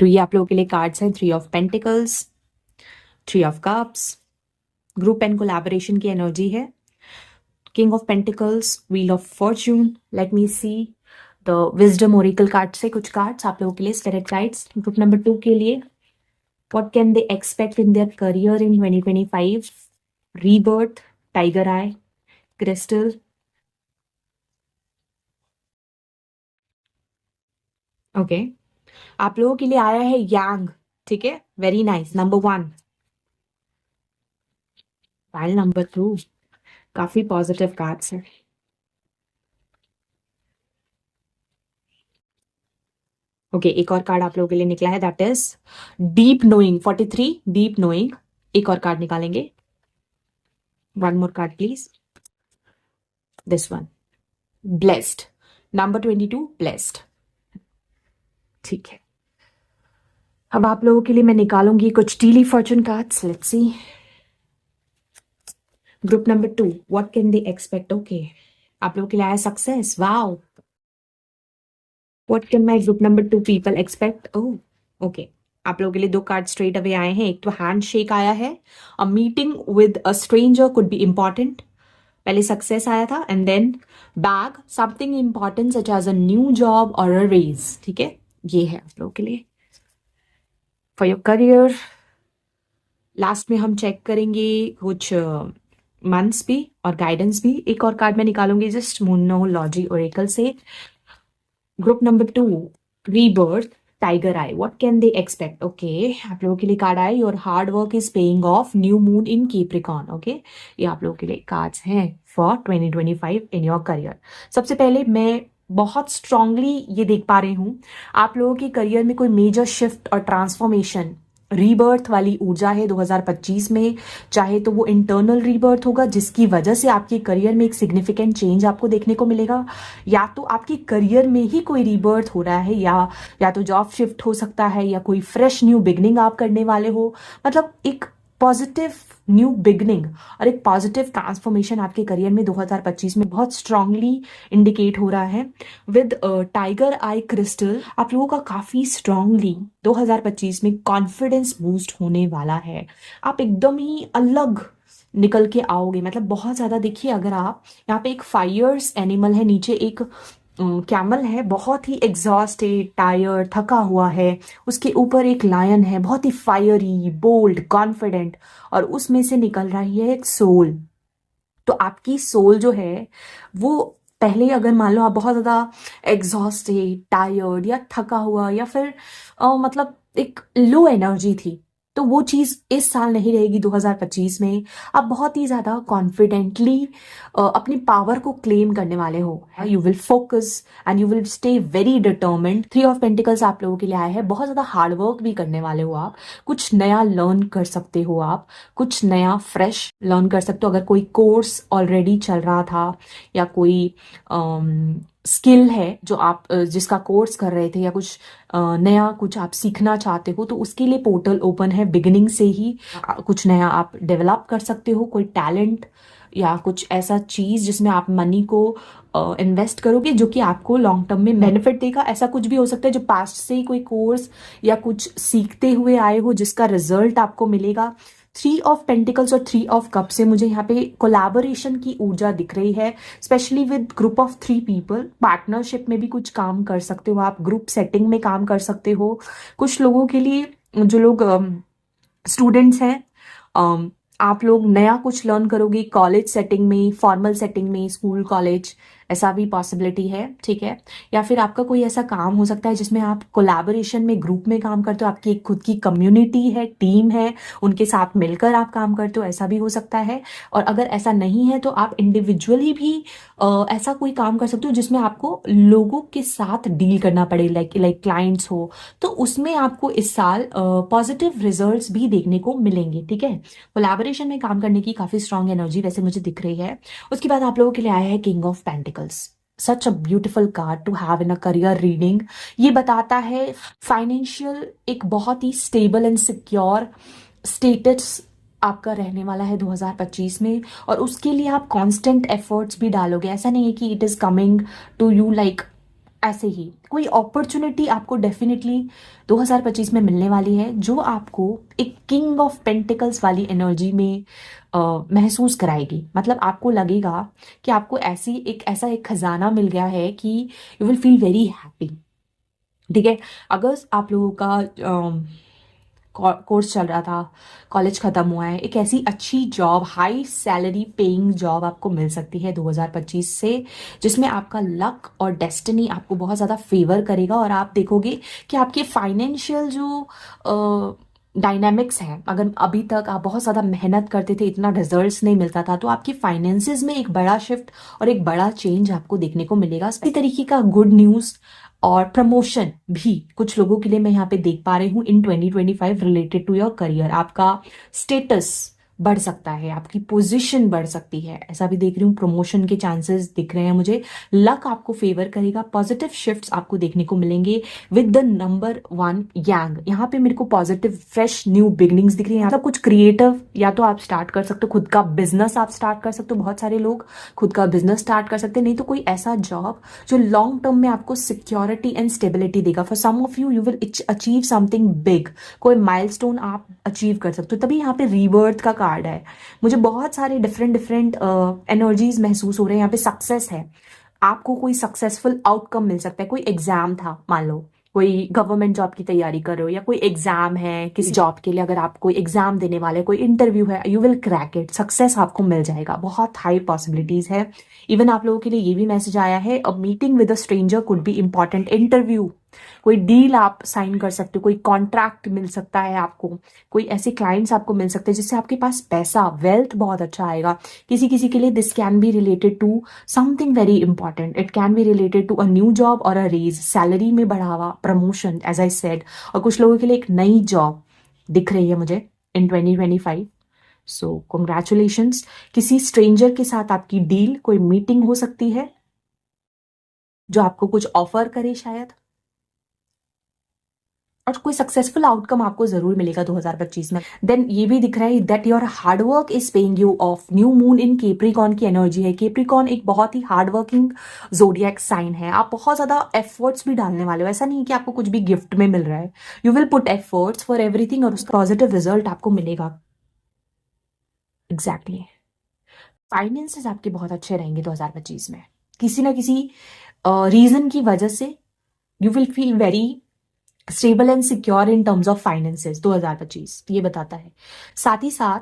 तो ये आप लोगों के लिए कार्ड्स हैं। 3 of pentacles, 3 of cups, group and collaboration की एनर्जी है। King of pentacles, wheel of Fortune. Late me see the wisdom Oracle card से कुछ कार्ड्स आप लोगों के लिए, स्पिरिट गाइड्स ग्रुप नंबर 2 के लिए। What can they expect in their career in 2025? Rebirth, tiger I crystal. Okay, आप लोगों के लिए आया है यांग। ठीक है, very nice. Number 1, file number 2, काफी पॉजिटिव कार्ड्स है। ओके, एक और कार्ड आप लोगों के लिए निकला है, that is deep knowing. 43 deep knowing. एक और कार्ड निकालेंगे। One more card please, this one, blessed. Number 22, blessed. ठीक है, अब आप लोगों के लिए मैं निकालूंगी कुछ Tilly Fortune cards. Let's C. Group number 2, what can they expect? Okay, आप लोगों के लिए आया success. Wow, what can my group number 2 people expect? Oh, okay, आप लोगों के लिए 2 कार्ड स्ट्रेट अवे आए हैं। एक तो हैंड शेक आया है। A meeting with a stranger could be important. पहले सक्सेस आया था and then bag, something important such as a new job और अ रेज, ठीक है, ये है आप लोगों के लिए फॉर योर करियर। लास्ट में हम चेक करेंगे कुछ मंथ्स भी और गाइडेंस भी। एक और कार्ड मैं निकालूंगी जस्ट मूनोलॉजी ओरेकल से। Group number 2, rebirth, tiger I, what can they expect. Okay, आप लोगों के लिए कार्ड आए, your hard work is paying off, new moon in Capricorn. Okay, ये आप लोगों के लिए कार्ड्स हैं फॉर 2025 इन योर करियर। सबसे पहले मैं बहुत स्ट्रांगली ये देख पा रही हूँ आप लोगों के करियर में कोई मेजर शिफ्ट और ट्रांसफॉर्मेशन, रीबर्थ वाली ऊर्जा है 2025 में। चाहे तो वो इंटरनल रीबर्थ होगा जिसकी वजह से आपके करियर में एक सिग्निफिकेंट चेंज आपको देखने को मिलेगा, या तो आपके करियर में ही कोई रीबर्थ हो रहा है, या तो जॉब शिफ्ट हो सकता है, या कोई फ्रेश न्यू बिगनिंग आप करने वाले हो। मतलब एक पॉजिटिव न्यू बिगनिंग और एक पॉजिटिव ट्रांसफॉर्मेशन आपके करियर में 2025 में बहुत स्ट्रांगली इंडिकेट हो रहा है। विद टाइगर आई क्रिस्टल आप लोगों का काफी स्ट्रांगली 2025 में कॉन्फिडेंस बूस्ट होने वाला है। आप एकदम ही अलग निकल के आओगे, मतलब बहुत ज्यादा। देखिए, अगर आप यहाँ पे एक फायर्स एनिमल है, नीचे एक कैमल है, बहुत ही एग्जॉस्टेड, टायर्ड, थका हुआ है, उसके ऊपर एक लायन है, बहुत ही फायरी, बोल्ड, कॉन्फिडेंट, और उसमें से निकल रही है एक सोल। तो आपकी सोल जो है वो पहले, अगर मान लो आप बहुत ज्यादा एग्जॉस्टेड, टायर्ड या थका हुआ, या फिर मतलब एक लो एनर्जी थी, तो वो चीज इस साल नहीं रहेगी 2025 में। आप बहुत ही ज्यादा कॉन्फिडेंटली अपनी पावर को क्लेम करने वाले हो। You will focus and you will stay very determined. 3 of pentacles आप लोगों के लिए आया है, बहुत ज्यादा हार्ड वर्क भी करने वाले हो आप, कुछ नया लर्न कर सकते हो आप, कुछ नया फ्रेश लर्न कर सकते हो। अगर कोई कोर्स ऑलरेडी चल रहा था, या कोई स्किल है जो आप जिसका कोर्स कर रहे थे, या कुछ नया कुछ आप सीखना चाहते हो, तो उसके लिए पोर्टल ओपन है। बिगिनिंग से ही कुछ नया आप डेवलप कर सकते हो, कोई टैलेंट या कुछ ऐसा चीज जिसमें आप मनी को इन्वेस्ट करोगे जो कि आपको लॉन्ग टर्म में बेनिफिट देगा। ऐसा कुछ भी हो सकता है जो पास्ट से ही कोई कोर्स या कुछ सीखते हुए आए हो जिसका रिजल्ट आपको मिलेगा। 3 ऑफ पेंटिकल्स और 3 ऑफ कप से मुझे यहाँ पे कोलैबोरेशन की ऊर्जा दिख रही है, specially with group of 3 people. Partnership में भी कुछ काम कर सकते हो आप, ग्रुप सेटिंग में काम कर सकते हो। कुछ लोगों के लिए, जो लोग स्टूडेंट्स हैं, आप लोग नया कुछ लर्न करोगे कॉलेज सेटिंग में, फॉर्मल सेटिंग में, स्कूल कॉलेज, ऐसा भी पॉसिबिलिटी है, ठीक है। या फिर आपका कोई ऐसा काम हो सकता है जिसमें आप कोलैबोरेशन में, ग्रुप में काम करते हो, आपकी एक खुद की कम्युनिटी है, टीम है, उनके साथ मिलकर आप काम करते हो, ऐसा भी हो सकता है। और अगर ऐसा नहीं है तो आप इंडिविजुअली भी ऐसा कोई काम कर सकते हो जिसमें आपको लोगों के साथ डील करना पड़े, लाइक क्लाइंट्स हो, तो उसमें आपको इस साल पॉजिटिव रिजल्ट्स भी देखने को मिलेंगे, ठीक है। कोलैबोरेशन में काम करने की काफी स्ट्रांग एनर्जी वैसे मुझे दिख रही है। उसके बाद आप लोगों के लिए आया है king of pentacles. Such a beautiful card to have in a career reading. ये बताता है फाइनेंशियल एक बहुत ही स्टेबल एंड सिक्योर स्टेटस आपका रहने वाला है 2025 में, और उसके लिए आप कांस्टेंट एफर्ट्स भी डालोगे। ऐसा नहीं है कि it is coming to you like ऐसे ही। कोई अपॉर्चुनिटी आपको डेफिनेटली 2025 में मिलने वाली है जो आपको एक किंग ऑफ पेंटिकल्स वाली एनर्जी में महसूस कराएगी। मतलब आपको लगेगा कि आपको ऐसा एक खजाना मिल गया है कि you will feel very happy, ठीक है। अगर आप लोगों का कोर्स चल रहा था, कॉलेज खत्म हुआ है, एक ऐसी अच्छी job, high salary paying job आपको मिल सकती है 2025 से, जिसमें आपका लक और डेस्टिनी आपको बहुत ज़्यादा फेवर करेगा। और आप देखोगे कि आपके फाइनेंशियल जो डायनामिक्स हैं, अगर अभी तक आप बहुत ज़्यादा मेहनत करते थे, इतना रिजल्ट्स नहीं मिलता था, तो आपकी फाइनेंसेस में एक बड़ा शिफ्ट और एक बड़ा चेंज आपको देखने को मिलेगा। इसी तरीके का गुड न्यूज़ और प्रमोशन भी कुछ लोगों के लिए मैं यहाँ पे देख पा रही हूँ इन 2025 रिलेटेड टू योर करियर। आपका स्टेटस बढ़ सकता है, आपकी पोजीशन बढ़ सकती है, ऐसा भी देख रही हूँ। प्रमोशन के चांसेस दिख रहे हैं मुझे। लक आपको फेवर करेगा, पॉजिटिव शिफ्ट्स आपको देखने को मिलेंगे विद द नंबर 1 यांग। यहाँ पे मेरे को पॉजिटिव फ्रेश न्यू बिगनिंग्स दिख रही है। मतलब कुछ क्रिएटिव या तो आप स्टार्ट कर सकते हो, खुद का बिजनेस आप स्टार्ट कर सकते हो। बहुत सारे लोग खुद का बिजनेस स्टार्ट कर सकते हैं, नहीं तो कोई ऐसा जॉब जो लॉन्ग टर्म में आपको सिक्योरिटी एंड स्टेबिलिटी देगा। For some of you will achieve something big, कोई माइलस्टोन आप अचीव कर सकते हो। तभी यहाँ पे रीबर्थ का कार्ड है, मुझे बहुत सारे डिफरेंट डिफरेंट एनर्जीज महसूस हो रहे हैं। यहाँ पे सक्सेस है, आपको कोई सक्सेसफुल आउटकम मिल सकता है। कोई एग्जाम था, मान लो कोई गवर्नमेंट जॉब की तैयारी कर रहे हो, या कोई एग्जाम है किसी जॉब के लिए, अगर आप कोई एग्जाम देने वाले, कोई इंटरव्यू है, you will crack it, success आपको मिल जाएगा, बहुत हाई पॉसिबिलिटीज है। इवन आप लोगों के लिए ये भी मैसेज आया है, a meeting with a stranger could be important, interview, कोई डील आप साइन कर सकते हो, कोई कॉन्ट्रैक्ट मिल सकता है आपको, कोई ऐसे क्लाइंट्स आपको मिल सकते हैं जिससे आपके पास पैसा, वेल्थ बहुत अच्छा आएगा। किसी किसी के लिए this can be related to something very important, it can be related to a new job और अ रेज, सैलरी में बढ़ावा, प्रमोशन, एज आई सेड। और कुछ लोगों के लिए एक नई जॉब दिख रही है मुझे इन 2025। सो कॉन्ग्रेचुलेशंस। किसी स्ट्रेंजर के साथ आपकी डील, कोई मीटिंग हो सकती है जो आपको कुछ ऑफर करे शायद, और कोई सक्सेसफुल आउटकम आपको जरूर मिलेगा 2025 में। देन ये भी दिख रहा है that your hard work is paying you of. New moon in Capricorn की एनर्जी है। केप्रिकॉन एक बहुत ही हार्डवर्किंग जोडियक साइन है, आप बहुत ज्यादा एफर्ट्स भी डालने वाले हो, ऐसा नहीं कि आपको कुछ भी गिफ्ट में मिल रहा है, you will put efforts for everything और उसका पॉजिटिव रिजल्ट आपको मिलेगा। एग्जैक्टली फाइनेंसेस आपके बहुत अच्छे रहेंगे 2025 में, किसी ना किसी रीजन की वजह से you will feel very stable and secure in terms of finances 2025, ये बताता है। साथ ही साथ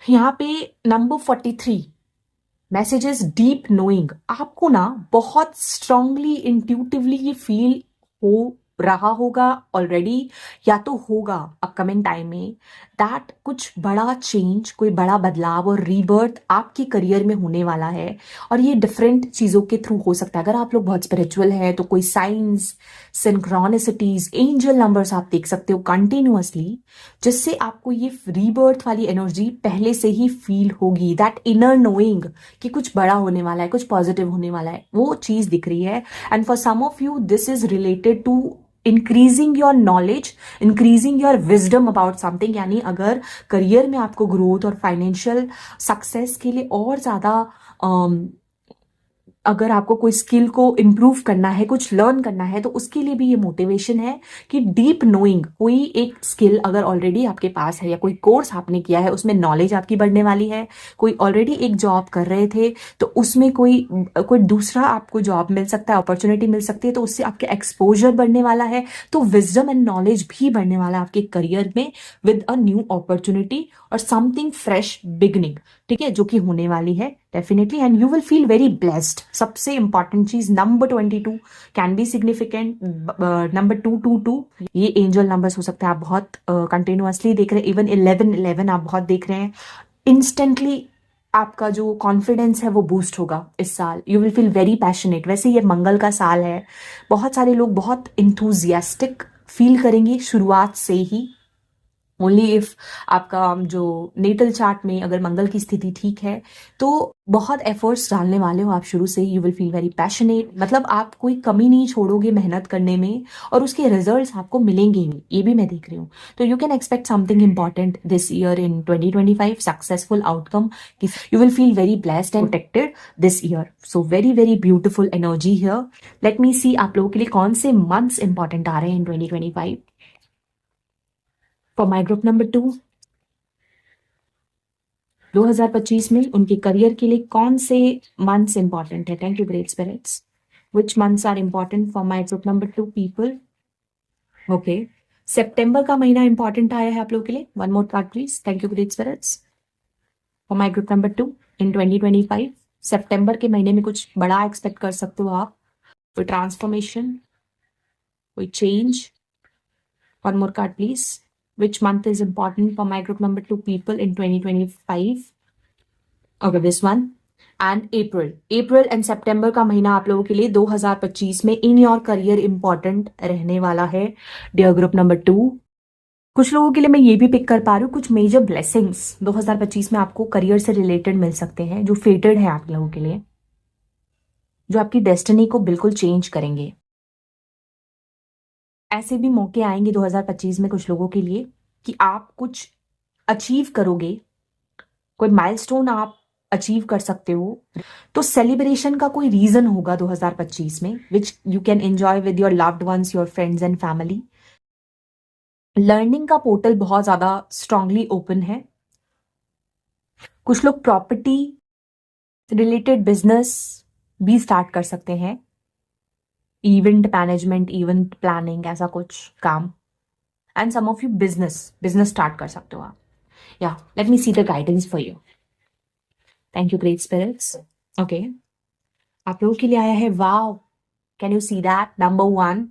यहाँ पे नंबर 43 मैसेजेस डीप नोइंग, आपको ना बहुत स्ट्रांगली इंट्यूटिवली ये फील हो रहा होगा ऑलरेडी, या तो होगा अपकमिंग टाइम में, दैट कुछ बड़ा चेंज, कोई बड़ा बदलाव और रीबर्थ आपके करियर में होने वाला है। और ये डिफरेंट चीजों के थ्रू हो सकता है। अगर आप लोग बहुत स्पिरिचुअल है तो कोई साइंस, सिंक्रोनिसिटीज, एंजल नंबर्स आप देख सकते हो कंटिन्यूअसली, जिससे आपको ये रीबर्थ वाली एनर्जी पहले से ही फील होगी, दैट इनर नोइंग कि कुछ बड़ा होने वाला है, कुछ पॉजिटिव होने वाला है, वो चीज दिख रही है। And for some of you this is related to increasing your knowledge, increasing your wisdom about something. यानी अगर करियर में आपको ग्रोथ और फाइनेंशियल सक्सेस के लिए और ज्यादा अगर आपको कोई स्किल को इम्प्रूव करना है, कुछ लर्न करना है, तो उसके लिए भी ये मोटिवेशन है कि डीप नोइंग, कोई एक स्किल अगर ऑलरेडी आपके पास है या कोई कोर्स आपने किया है उसमें नॉलेज आपकी बढ़ने वाली है, कोई ऑलरेडी एक जॉब कर रहे थे तो उसमें कोई कोई दूसरा आपको जॉब मिल सकता है, अपॉर्चुनिटी मिल सकती है, तो उससे आपका एक्सपोजर बढ़ने वाला है, तो विजडम एंड नॉलेज भी बढ़ने वाला है आपके करियर में विद अ न्यू अपॉर्चुनिटी और समथिंग फ्रेश बिगनिंग, ठीक है, जो कि होने वाली है definitely. And you will feel very blessed. सबसे इंपॉर्टेंट चीज number 22 can be significant, number 222 ये एंजल नंबर्स हो सकते हैं, आप बहुत कंटिन्यूअसली देख रहे हैं। इवन 1111 आप बहुत देख रहे हैं। इंस्टेंटली आपका जो कॉन्फिडेंस है वो बूस्ट होगा इस साल, you will feel very passionate. वैसे ये मंगल का साल है, बहुत सारे लोग बहुत इंथुजियास्टिक फील करेंगे शुरुआत से ही। ओनली इफ आपका जो नेटल चार्ट में अगर मंगल की स्थिति ठीक है तो बहुत एफर्ट्स डालने वाले हो आप शुरू से ही, you will feel very passionate, मतलब आप कोई कमी नहीं छोड़ोगे मेहनत करने में और उसके रिजल्ट्स आपको मिलेंगे ही, ये भी मैं देख रही हूँ। तो you can expect something important this year in 2025, successful outcome, you will feel very blessed and protected this year. So very very beautiful energy here. Let me see आप लोगों के लिए कौन से मंथ्स इंपॉर्टेंट आ रहे हैं in 2025 for my group number 2। 2025 में उनके करियर के लिए कौन से मंथ्स इंपॉर्टेंट है? Thank you great spirits. Which months are important for my group number 2 people? Okay, सितंबर का महीना इंपॉर्टेंट आया है आप लोगों के लिए। One more card please. Thank you great spirits for my group number 2 in 2025। सितंबर के महीने में कुछ बड़ा एक्सपेक्ट कर सकते हो आप, कोई ट्रांसफॉर्मेशन, कोई change. One more card please. Which month is important for my group number 2 people in 2025? Okay, this one. And April. April and September का महीना आप लोगों के लिए 2025 में इन योर करियर इंपॉर्टेंट रहने वाला है डियर ग्रुप नंबर 2। कुछ लोगों के लिए मैं ये भी पिक कर पा रही हूँ, कुछ मेजर ब्लेसिंग्स 2025 में आपको करियर से रिलेटेड मिल सकते हैं जो फेटेड है आप लोगों के लिए, जो आपकी डेस्टिनी को बिल्कुल चेंज करेंगे। ऐसे भी मौके आएंगे 2025 में कुछ लोगों के लिए कि आप कुछ अचीव करोगे, कोई माइलस्टोन आप अचीव कर सकते हो, तो सेलिब्रेशन का कोई रीजन होगा 2025 में which you can enjoy with your loved ones, your friends and family. Learning का पोर्टल बहुत ज्यादा स्ट्रांगली ओपन है कुछ लोग प्रॉपर्टी रिलेटेड बिजनेस भी स्टार्ट कर सकते हैं, इवेंट मैनेजमेंट, इवेंट प्लानिंग, ऐसा कुछ काम। And some of you business start कर सकते हो आप। या let me see the guidance for you. Thank you great spirits. Okay, आप लोगों के लिए आया है wow, can you see that? Number one,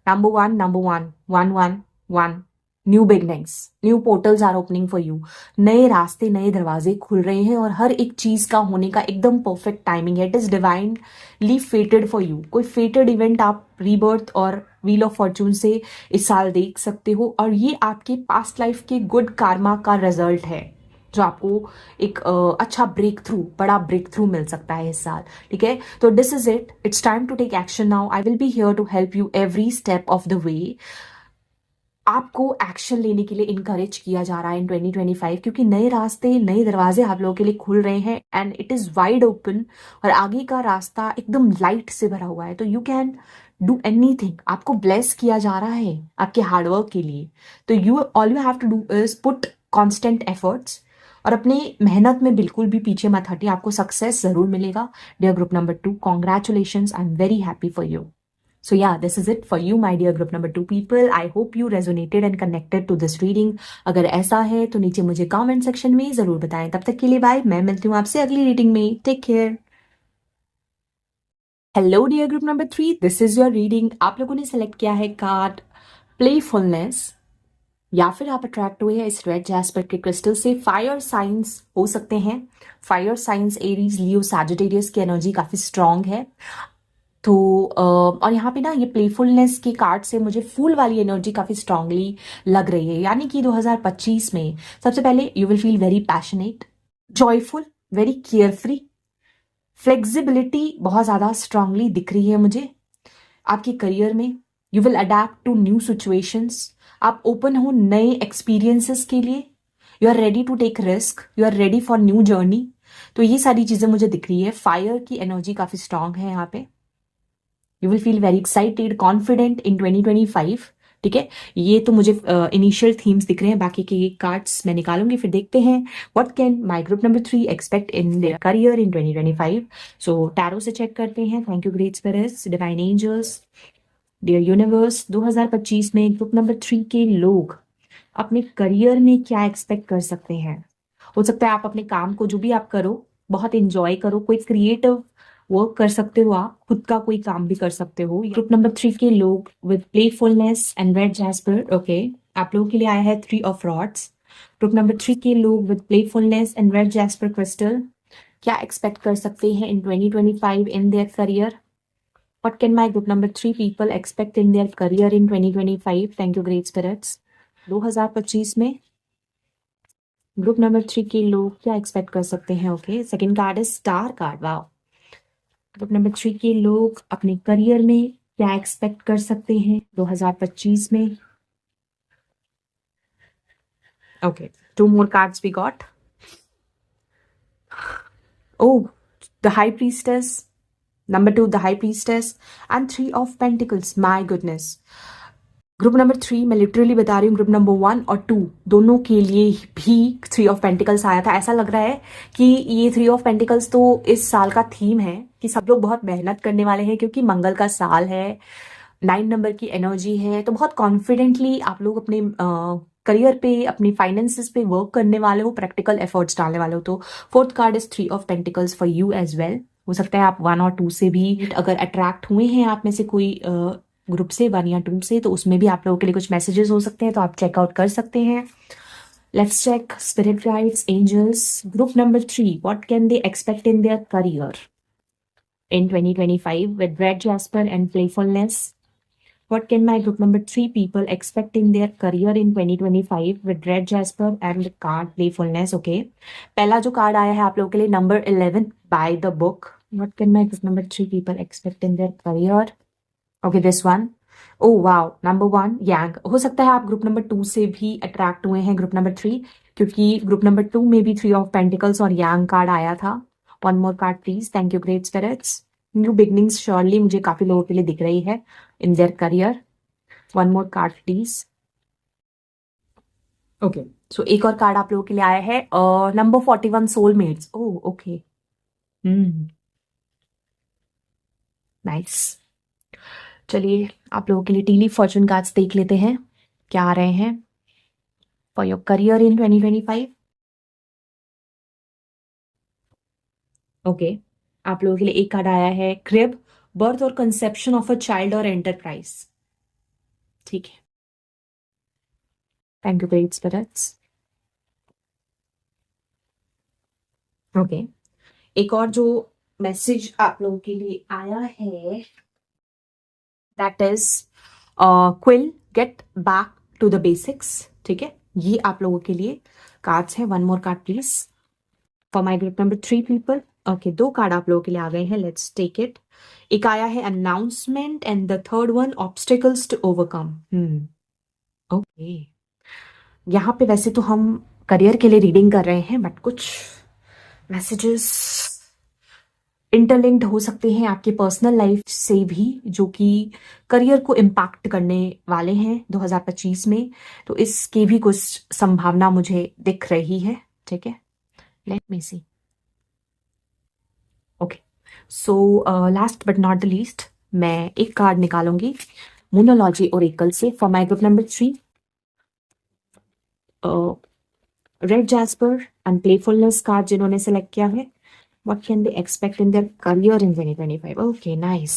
number one, number one, one one one. New beginnings, new portals are opening for you. नए रास्ते, नए दरवाजे खुल रहे हैं और हर एक चीज का होने का एकदम परफेक्ट टाइमिंग है। It is divinely fated for you. कोई फेटेड इवेंट आप रीबर्थ और व्हील ऑफ फॉर्चून से इस साल देख सकते हो, और ये आपके पास्ट लाइफ के गुड कार्मा का रिजल्ट है, जो आपको एक अच्छा ब्रेक थ्रू, बड़ा ब्रेक थ्रू मिल सकता है इस साल। ठीक है, तो this is it, it's time to take action now. I will be here to help you every step of the way. आपको एक्शन लेने के लिए इनकरेज किया जा रहा है इन 2025, क्योंकि नए रास्ते, नए दरवाजे आप लोगों के लिए खुल रहे हैं and it is wide open, और आगे का रास्ता एकदम लाइट से भरा हुआ है। तो यू कैन डू एनीथिंग। आपको ब्लेस किया जा रहा है आपके हार्डवर्क के लिए। तो you all you have to do is put constant efforts, और अपने मेहनत में बिल्कुल भी पीछे मत हटिए, आपको सक्सेस जरूर मिलेगा। Dear group number 2, congratulations, I am very happy for you. So yeah, this is it for you, my dear group number 2 people. I hope you resonated and connected to this reading. अगर ऐसा है तो नीचे मुझे comment section में जरूर बताएं। तब तक के लिए बाय, मैं मिलती हूँ आपसे अगली रीडिंग में। Take care. Hello dear group number 3, this is your reading. आप लोगों ने सेलेक्ट किया है कार्ड प्लेफुलनेस, या फिर आप अट्रैक्ट हुए हैं इस रेड जैस्पर के क्रिस्टल से। फायर साइंस हो सकते हैं, फायर साइंस, एरीज, लियो, सैजिटेरियस की एनर्जी काफी स्ट्रांग है। तो और यहाँ पे ना ये प्लेफुलनेस के कार्ड से मुझे फूल वाली एनर्जी काफी स्ट्रांगली लग रही है, यानी कि 2025 में सबसे पहले you will feel very passionate, joyful, very carefree. Flexibility बहुत ज्यादा स्ट्रांगली दिख रही है मुझे आपके करियर में। You will adapt to new situations. आप ओपन हो नए एक्सपीरियंसेस के लिए। You are ready to take risk, you are ready for new journey. तो ये सारी चीजें मुझे दिख रही है। फायर की एनर्जी काफी स्ट्रांग है यहाँ पे। You will feel very excited, confident in 2025। ठीक है, ये तो मुझे इनिशियल थीम्स दिख रहे हैं। बाकी के कार्ड्स मैं निकालूंगी, फिर देखते हैं what can my group number 3 expect in their career in 2025। So tarot से चेक करते हैं। Thank you great spirits, divine angels, dear universe. 2025 में ग्रुप नंबर 3 के लोग अपने करियर में क्या एक्सपेक्ट कर सकते हैं? हो सकता है आप अपने काम को, जो भी आप करो, बहुत इंजॉय करो। कोई क्रिएटिव वर्क कर सकते हो, आप खुद का कोई काम भी कर सकते हो। ग्रुप नंबर 3 के लोग with playfulness and red jasper, okay, आप लोगों के लिए आया है 3 ऑफ रॉड्स। ग्रुप नंबर 3 के लोग with playfulness and red jasper crystal क्या एक्सपेक्ट कर सकते हैं in 2025 in their career? What can my group number 3 people expect in their career in 2025? Thank you great spirits. 2025 में ग्रुप नंबर 3 के लोग क्या एक्सपेक्ट कर सकते हैं? ओके, सेकंड कार्ड है star card. Wow, group number 3 के लोग अपने करियर में क्या एक्सपेक्ट कर सकते हैं 2025 में? Okay, 2 more cards we got. Oh, the high priestess, number 2 the high priestess and 3 of pentacles. My goodness, group number 3, मैं लिटरली बता रही हूँ, ग्रुप नंबर 1 और 2 दोनों के लिए भी 3 ऑफ पेंटिकल्स आया था। ऐसा लग रहा है कि ये 3 ऑफ पेंटिकल्स तो इस साल का थीम है कि सब लोग बहुत मेहनत करने वाले हैं, क्योंकि मंगल का साल है, 9 नंबर की एनर्जी है। तो बहुत कॉन्फिडेंटली आप लोग अपने करियर पे, अपने फाइनेंसेस पे वर्क करने वाले हो, प्रैक्टिकल एफर्ट्स डालने वाले हो। तो fourth card is 3 of pentacles for you as well. हो सकता है आप 1 और 2 से भी अगर अट्रैक्ट हुए हैं आप में से कोई ग्रुप से 1 या 2 से, तो उसमें भी आप लोगों के लिए कुछ मैसेजेस हो सकते हैं, तो आप चेकआउट कर सकते हैं। Let's check spirit guides, angels, group number 3, what can they expect in their career in 2025 with red jasper and playfulness? What can my group number 3 people expect in their career in 2025 with red jasper and the card playfulness? Okay, पहला जो card आया है आप लोगों के लिए number 11 by the book. What can my group number 3 people expect in their career? Okay, this one. Oh wow, number 1 yang. हो सकता है आप ग्रुप नंबर 2 से भी अट्रैक्ट हुए हैं ग्रुप नंबर 3, क्योंकि ग्रुप नंबर 2 में भी 3 ऑफ पेंटिकल्स और यांग कार्ड आया था। 1 more card please. Thank you great spirits. New beginnings surely मुझे काफी लोगों के लिए दिख रही है in their career. 1 more card please. Okay, so एक और कार्ड आप लोगों के लिए आया है, number 41, soulmates. Oh okay. Hmm, nice. चलिए आप लोगों के लिए टीली फॉर्चून कार्ड्स देख लेते हैं, क्या आ रहे हैं for your career in 2025। Okay, आप लोगों के लिए एक कार्ड आया है, क्रिब, बर्थ और कंसेप्शन ऑफ अ चाइल्ड और एंटरप्राइज। ठीक है, thank you great spirits. Okay, एक और जो मैसेज आप लोगों के लिए आया है, that is quill, get back to the basics. ठीक है, ये आप लोगों के लिए कार्ड्स हैं। One more card please for my group number 3 people. Okay, दो कार्ड आप लोगों के लिए आ गए हैं, लेट्स टेक इट। एक आया है announcement and the third one obstacles to overcome. Okay, यहाँ पे वैसे तो हम करियर के लिए रीडिंग कर रहे हैं, बट कुछ मैसेजेस इंटरलिंक्ड हो सकते हैं आपके पर्सनल लाइफ से भी, जो कि करियर को इम्पैक्ट करने वाले हैं 2025 में। तो इसकी भी कुछ संभावना मुझे दिख रही है। ठीक है, let me see. Okay, so last but not the least, मैं एक कार्ड निकालूंगी मोनोलॉजी ओरेकल से फॉर my group number 3। Red jasper and playfulness card जिन्होंने सेलेक्ट किया है, what can they expect in their career in 2025? Okay, nice.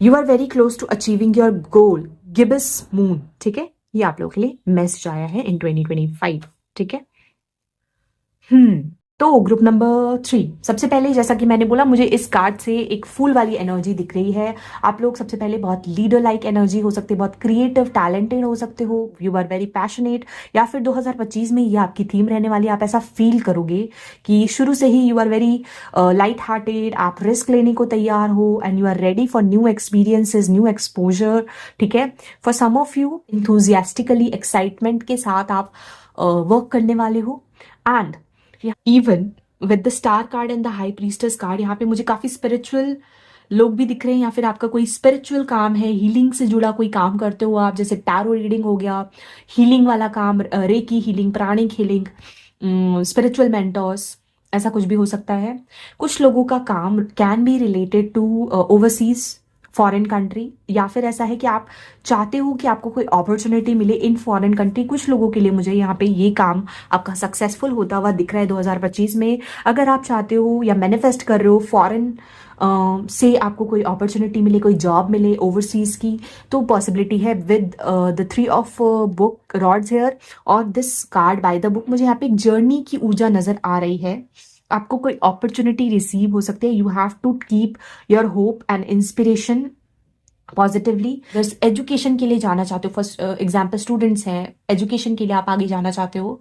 You are very close to achieving your goal. Gibbous moon. ठीक है, ये आप लोगों के लिए मैसेज आया है इन 2025। ठीक है, तो ग्रुप नंबर 3, सबसे पहले जैसा कि मैंने बोला, मुझे इस कार्ड से एक फूल वाली एनर्जी दिख रही है। आप लोग सबसे पहले बहुत लीडर लाइक एनर्जी हो सकते, बहुत क्रिएटिव टैलेंटेड हो सकते हो, यू आर वेरी पैशनेट, या फिर 2025 में ये आपकी थीम रहने वाली है। आप ऐसा फील करोगे कि शुरू से ही you are very light hearted, आप रिस्क लेने को तैयार हो and you are ready for new experiences, new exposure. ठीक है, for some of you enthusiastically, excitement के साथ आप वर्क करने वाले हो। And even with the star card and the high priestess card, यहाँ पे मुझे काफी स्पिरिचुअल लोग भी दिख रहे हैं, या फिर आपका कोई स्पिरिचुअल काम है, हीलिंग से जुड़ा कोई काम करते हो आप, जैसे टैरो रीडिंग हो गया, हीलिंग वाला काम, reiki healing, pranic healing, spiritual mentors, ऐसा कुछ भी हो सकता है। कुछ लोगों का काम can be related to overseas, foreign country, या फिर ऐसा है कि आप चाहते हो कि आपको कोई अपॉर्चुनिटी मिले इन फॉरेन कंट्री। कुछ लोगों के लिए मुझे यहाँ पे ये काम आपका सक्सेसफुल होता हुआ दिख रहा है 2025 में। अगर आप चाहते हो या मैनिफेस्ट कर रहे हो फॉरेन से आपको कोई अपॉर्चुनिटी मिले, कोई जॉब मिले ओवरसीज की, तो पॉसिबिलिटी है with the 3 of book rods here और this card by the book. मुझे यहाँ पे एक जर्नी की ऊर्जा नजर आ रही है। आपको कोई अपॉर्चुनिटी रिसीव हो सकती है। You have to keep your hope and inspiration positively. Education के लिए जाना चाहते हो, फर्स्ट एग्जाम्पल स्टूडेंट्स हैं, एजुकेशन के लिए आप आगे जाना चाहते हो,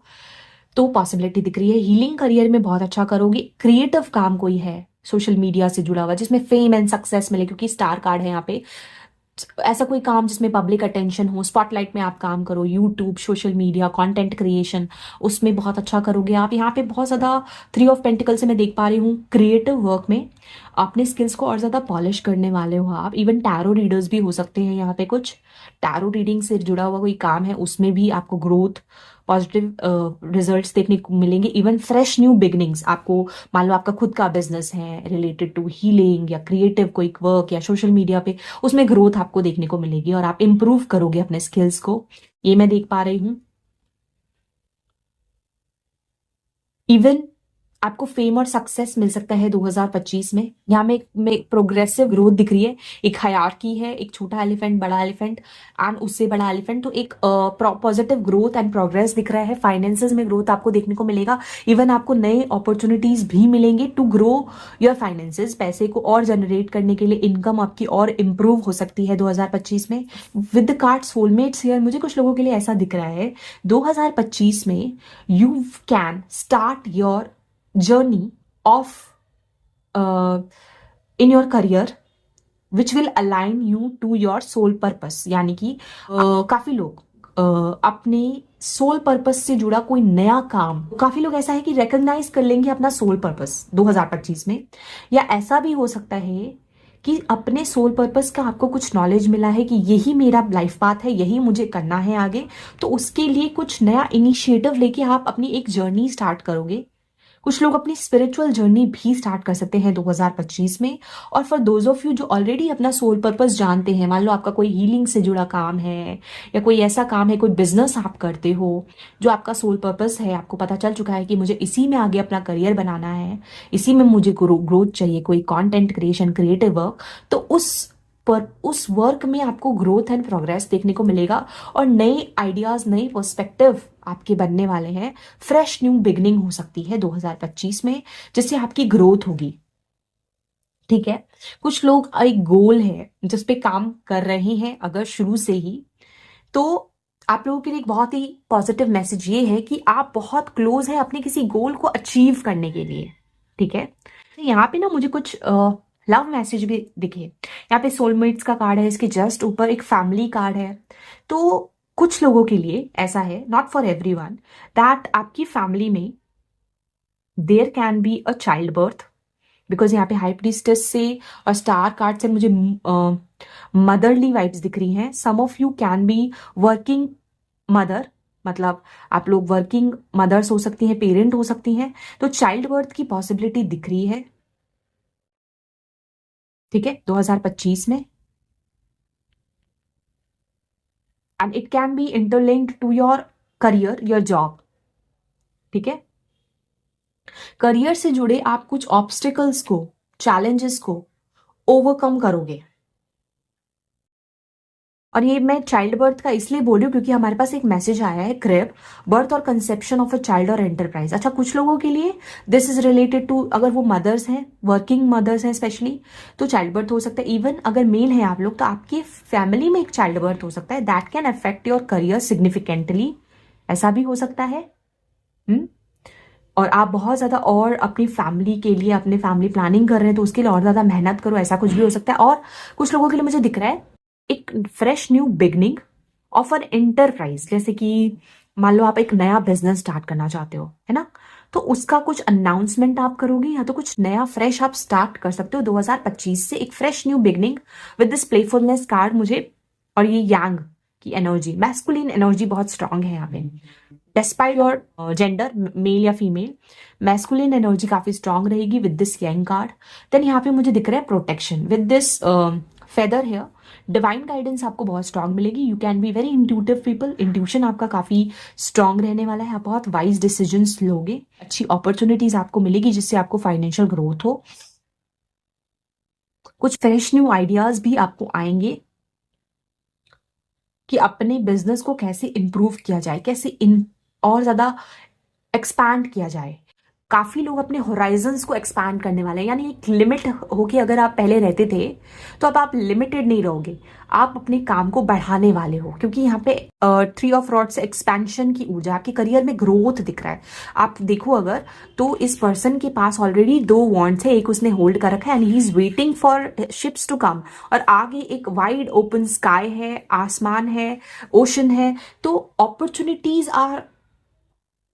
तो पॉसिबिलिटी दिख रही है। हीलिंग करियर में बहुत अच्छा करोगे। क्रिएटिव काम कोई है सोशल मीडिया से जुड़ा हुआ जिसमें फेम एंड सक्सेस मिले, क्योंकि स्टार कार्ड है यहाँ पे, ऐसा कोई काम जिसमें पब्लिक अटेंशन हो, स्पॉटलाइट में आप काम करो, YouTube, social media, content creation, उसमें बहुत अच्छा करोगे आप। यहाँ पे बहुत ज़्यादा 3 ऑफ पेंटिकल से मैं देख पा रही हूँ क्रिएटिव वर्क में अपने स्किल्स को और ज़्यादा पॉलिश करने वाले हो आप। इवन टैरो रीडर्स भी हो सकते हैं, यहाँ पे कुछ टैरो रीडिंग से जुड़ा हुआ कोई काम है, उसमें भी आपको ग्रोथ, पॉजिटिव रिजल्ट्स देखने को मिलेंगे। इवन फ्रेश न्यू बिगनिंग्स, आपको मान लो आपका खुद का बिजनेस है रिलेटेड टू हीलिंग या क्रिएटिव कोई वर्क या सोशल मीडिया पे, उसमें ग्रोथ आपको देखने को मिलेगी और आप इम्प्रूव करोगे अपने स्किल्स को, ये मैं देख पा रही हूँ। इवन आपको फेम और सक्सेस मिल सकता है 2025 में। यहाँ में प्रोग्रेसिव ग्रोथ दिख रही है। एक हायरार्की है, एक छोटा एलिफेंट, बड़ा एलिफेंट एंड उससे बड़ा एलिफेंट, तो एक पॉजिटिव ग्रोथ एंड प्रोग्रेस दिख रहा है। फाइनेंसेस में ग्रोथ आपको देखने को मिलेगा। इवन आपको नए अपॉर्चुनिटीज भी मिलेंगे टू ग्रो योर फाइनेंसेस, पैसे को और जनरेट करने के लिए इनकम आपकी और इम्प्रूव हो सकती है 2025 में। With the card soulmates here, मुझे कुछ लोगों के लिए ऐसा दिख रहा है 2025 में you can start your journey of in your career which will align you to your soul purpose। यानी कि काफी लोग अपने सोल पर्पस से जुड़ा कोई नया काम, काफी लोग ऐसा है कि रिकॉग्नाइज कर लेंगे अपना सोल पर्पस 2025 में। या ऐसा भी हो सकता है कि अपने सोल पर्पस का आपको कुछ नॉलेज मिला है कि यही मेरा लाइफ पाथ है, यही मुझे करना है आगे, तो उसके लिए कुछ नया इनिशिएटिव लेके आप अपनी एक जर्नी स्टार्ट करोगे। कुछ लोग अपनी स्पिरिचुअल जर्नी भी स्टार्ट कर सकते हैं 2025 में। और फॉर दोज ऑफ यू जो ऑलरेडी अपना सोल पर्पस जानते हैं, मान लो आपका कोई हीलिंग से जुड़ा काम है या कोई ऐसा काम है, कोई बिजनेस आप करते हो जो आपका सोल पर्पस है, आपको पता चल चुका है कि मुझे इसी में आगे अपना करियर बनाना है, इसी में मुझे ग्रोथ चाहिए, कोई कंटेंट क्रिएशन, क्रिएटिव वर्क, तो उस वर्क में आपको ग्रोथ एंड प्रोग्रेस देखने को मिलेगा और नए आइडियाज, नए पर्सपेक्टिव आपके बनने वाले हैं। फ्रेश न्यू बिगनिंग हो सकती है 2025 में, जिससे आपकी ग्रोथ होगी। ठीक है, कुछ लोग एक गोल है जिस पे काम कर रहे हैं अगर शुरू से ही, तो आप लोगों के लिए एक बहुत ही पॉजिटिव मैसेज ये है कि आप बहुत क्लोज है अपने किसी गोल को अचीव करने के लिए। ठीक है, तो यहाँ पे ना मुझे कुछ लव मैसेज भी दिखे। यहाँ पे सोलमेट्स का कार्ड है, इसके जस्ट ऊपर एक फैमिली कार्ड है। तो कुछ लोगों के लिए ऐसा है, नॉट फॉर एवरीवन, दैट आपकी फैमिली में there can be a child birth, because यहाँ पे हाई प्रीस्टेस से और स्टार कार्ड से मुझे मदरली वाइब्स दिख रही हैं। Some of you can be working mother, मतलब आप लोग वर्किंग मदर्स हो सकती हैं, पेरेंट हो सकती हैं, तो चाइल्ड बर्थ की पॉसिबिलिटी दिख रही है। ठीक है, 2025 में, and it can be interlinked to your career, your job. ठीक है, करियर से जुड़े आप कुछ ऑब्स्टिकल्स को, चैलेंजेस को ओवरकम करोगे। और ये मैं चाइल्ड बर्थ का इसलिए बोल रही हूँ क्योंकि हमारे पास एक मैसेज आया है, क्रेब बर्थ और कंसेप्शन ऑफ अ चाइल्ड और एंटरप्राइज। अच्छा, कुछ लोगों के लिए दिस इज रिलेटेड टू, अगर वो मदर्स हैं, वर्किंग मदर्स हैं स्पेशली, तो चाइल्ड बर्थ हो सकता है। इवन अगर मेल है आप लोग, तो आपकी फैमिली में एक चाइल्ड बर्थ हो सकता है, that can affect your career significantly, ऐसा भी हो सकता है। और आप बहुत ज्यादा और अपनी फैमिली के लिए, अपने फैमिली प्लानिंग कर रहे हैं, तो उसके लिए और ज्यादा मेहनत करो, ऐसा कुछ भी हो सकता है। और कुछ लोगों के लिए मुझे दिख रहा है एक fresh new beginning of an enterprise, जैसे कि मान लो आप एक नया बिजनेस स्टार्ट करना चाहते हो, है ना, तो उसका कुछ अनाउंसमेंट आप करोगे या तो कुछ नया फ्रेश आप स्टार्ट कर सकते हो 2025 से, एक fresh new beginning with this playfulness card मुझे। और ये यांग की एनर्जी, मैस्कुलिन एनर्जी बहुत स्ट्रांग है यहाँ पे, डिस्पाइट योर जेंडर, मेल या फीमेल, मैस्कुलिन एनर्जी काफी स्ट्रांग रहेगी with this yang card. Then यहाँ पे मुझे दिख रहा है protection with this feather here. Divine guidance आपको बहुत स्ट्रांग मिलेगी। You can be very intuitive people, intuition आपका काफी स्ट्रांग रहने वाला है, आप बहुत वाइज डिसीजंस लोगे, अच्छी अपॉर्चुनिटीज आपको मिलेगी जिससे आपको फाइनेंशियल ग्रोथ हो। कुछ फ्रेश न्यू आइडियाज भी आपको आएंगे कि अपने बिजनेस को कैसे इंप्रूव किया जाए, कैसे इन और ज्यादा एक्सपैंड किया जाए। काफी लोग अपने होराइजन्स को एक्सपैंड करने वाले हैं, यानी एक लिमिट होके अगर आप पहले रहते थे तो अब आप लिमिटेड नहीं रहोगे, आप अपने काम को बढ़ाने वाले हो, क्योंकि यहाँ पे थ्री ऑफ रॉड्स एक्सपेंशन की ऊर्जा, आपके करियर में ग्रोथ दिख रहा है। आप देखो अगर, तो इस पर्सन के पास ऑलरेडी 2 वॉन्ट्स है, एक उसने होल्ड कर रखा है and he is waiting for ships to come, और आगे एक वाइड ओपन स्काई है, आसमान है, ओशन है, तो अपॉर्चुनिटीज आर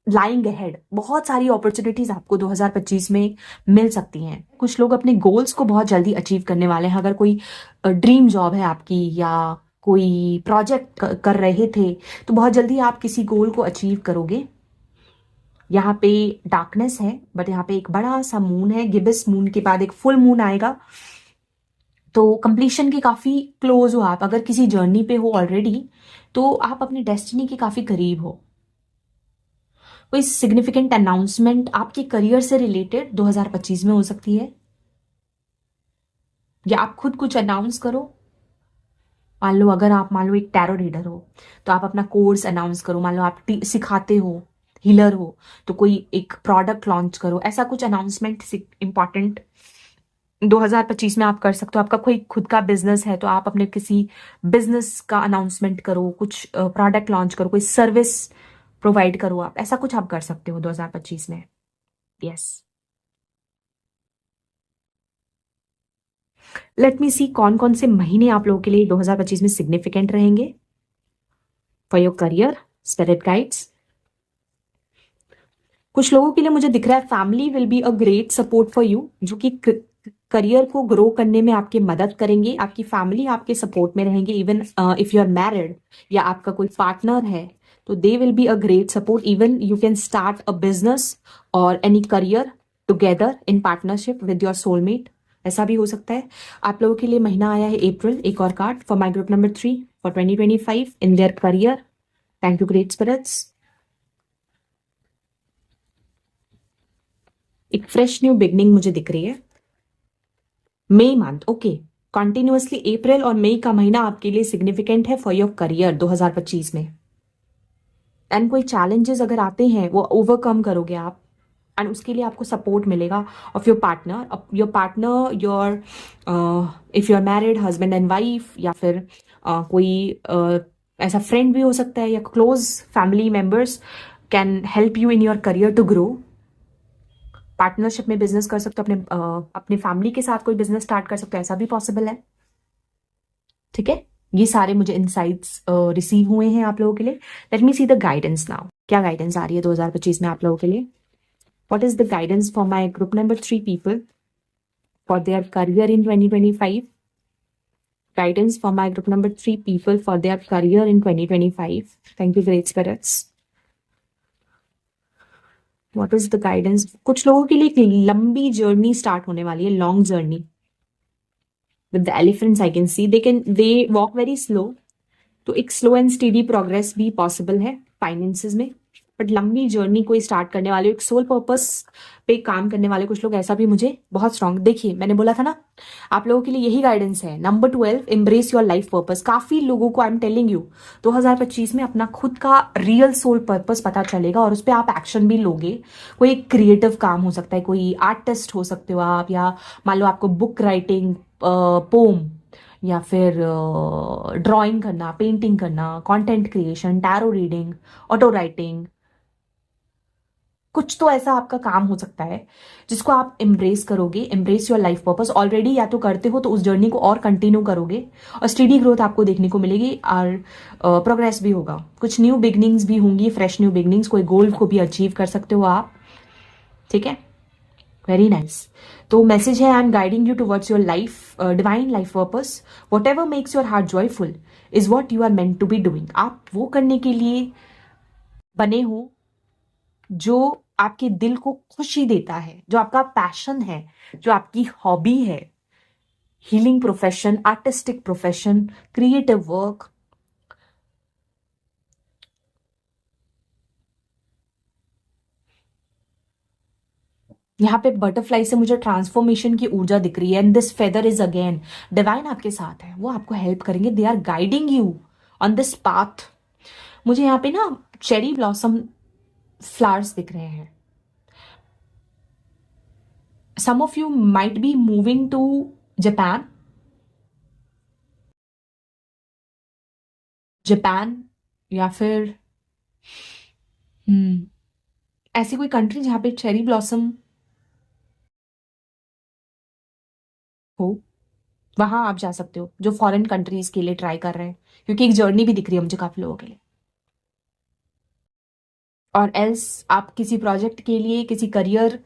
लाइंग अहेड। बहुत सारी अपॉर्चुनिटीज आपको 2025 में मिल सकती हैं। कुछ लोग अपने गोल्स को बहुत जल्दी अचीव करने वाले हैं। अगर कोई ड्रीम जॉब है आपकी या कोई प्रोजेक्ट कर रहे थे, तो बहुत जल्दी आप किसी गोल को अचीव करोगे। यहाँ पे डार्कनेस है, बट यहाँ पे एक बड़ा सा मून है, गिबिस मून के बाद एक फुल मून आएगा, तो कंप्लीशन के काफी क्लोज हो आप। अगर किसी जर्नी पे हो ऑलरेडी, तो आप अपनी डेस्टिनी के काफी करीब हो। कोई सिग्निफिकेंट अनाउंसमेंट आपके करियर से रिलेटेड 2025 में हो सकती है, या आप खुद कुछ अनाउंस करो। मान लो अगर आप, मान लो एक टैरो रीडर हो, तो आप अपना कोर्स अनाउंस करो। मान लो आप सिखाते हो, हीलर हो, तो कोई एक प्रोडक्ट लॉन्च करो। ऐसा कुछ अनाउंसमेंट इंपॉर्टेंट 2025 में आप कर सकते हो। आपका कोई खुद का बिजनेस है, तो आप अपने किसी बिजनेस का अनाउंसमेंट करो, कुछ प्रोडक्ट लॉन्च करो, कोई सर्विस प्रोवाइड करो, आप ऐसा कुछ आप कर सकते हो 2025 में। यस, लेट मी सी कौन कौन से महीने आप लोगों के लिए 2025 में सिग्निफिकेंट रहेंगे for your career, spirit guides. कुछ लोगों के लिए मुझे दिख रहा है family will be a great support for you, जो कि करियर को ग्रो करने में आपकी मदद करेंगे, आपकी फैमिली आपके सपोर्ट में रहेंगे, even if you are married या आपका कोई पार्टनर है तो they will be a great support, even you can start a business और any career together in partnership with your soulmate, ऐसा भी हो सकता है। आप लोगों के लिए महीना आया है अप्रैल। एक और card for my group number 3 for 2025 in their career. Thank you great spirits. एक फ्रेश न्यू बिगनिंग मुझे दिख रही है। May month, okay, continuously April और मई का महीना आपके लिए सिग्निफिकेंट है फॉर योर करियर 2025 में। एंड कोई चैलेंजेस अगर आते हैं वो ओवरकम करोगे आप, एंड उसके लिए आपको सपोर्ट मिलेगा of your partner your if you are married husband and wife, या फिर कोई ऐसा फ्रेंड भी हो सकता है या close family members can help you in your career to grow. Partnership में बिजनेस कर सकते हो, अपने फैमिली के साथ कोई बिजनेस स्टार्ट कर सकते हो, ऐसा भी पॉसिबल है। ठीक है, ये सारे मुझे इनसाइट्स रिसीव हुए हैं आप लोगों के लिए। Let me see the guidance now. क्या गाइडेंस आ रही है 2025 में आप लोगों के लिए? What is the guidance for my group number 3 people for their career in 2025? Guidance for my group number 3 people for their career in 2025। Thank you great spirits. What is the guidance? कुछ लोगों के लिए एक लंबी journey start होने वाली है, long journey. With the elephants I can see they walk very slow, तो एक स्लो एंड स्टेडी प्रोग्रेस भी पॉसिबल है फाइनेंसेस में, बट लंबी जर्नी कोई स्टार्ट करने वाले, एक सोल पर्पस पे काम करने वाले कुछ लोग, ऐसा भी मुझे बहुत स्ट्रांग। देखिए मैंने बोला था ना आप लोगों के लिए यही गाइडेंस है। Number 12, embrace your life purpose. काफी लोगों को आई एम टेलिंग यू 2025 में अपना खुद का रियल सोल पर्पस पता चलेगा और उस पर आप एक्शन भी लोगे। कोई क्रिएटिव काम हो सकता है, कोई आर्टिस्ट हो सकते हो आप, या मान लो आपको बुक राइटिंग, पोम, या फिर ड्राइंग करना, पेंटिंग करना, content creation, tarot reading, auto writing, कुछ तो ऐसा आपका काम हो सकता है जिसको आप एम्ब्रेस करोगे। Embrace your life purpose. Already या तो करते हो तो उस जर्नी को और कंटिन्यू करोगे और स्टडी ग्रोथ आपको देखने को मिलेगी और प्रोग्रेस भी होगा। कुछ न्यू बिगनिंग्स भी होंगी, फ्रेश न्यू बिगनिंग्स, कोई गोल को भी अचीव कर सकते हो आप। ठीक है, वेरी नाइस। तो मैसेज है, I am guiding you towards your life divine life purpose. Whatever makes your heart joyful is what you are meant to be doing. आप वो करने के लिए बने हो जो आपके दिल को खुशी देता है, जो आपका पैशन है, जो आपकी हॉबी है। Healing profession, artistic profession, creative work. यहाँ पे बटरफ्लाई से मुझे ट्रांसफॉर्मेशन की ऊर्जा दिख रही है, and this feather is again divine आपके साथ है, वो आपको हेल्प करेंगे। They are guiding you on this path. मुझे यहाँ पे ना चेरी ब्लॉसम फ्लावर्स दिख रहे हैं। Some of you might be moving to Japan, या फिर ऐसी कोई कंट्री जहां पे चेरी ब्लॉसम हो, वहां आप जा सकते हो, जो फॉरेन कंट्रीज के लिए ट्राई कर रहे हैं, क्योंकि एक जर्नी भी दिख रही है मुझे काफी लोगों के लिए। और एल्स आप किसी प्रोजेक्ट के लिए, किसी करियर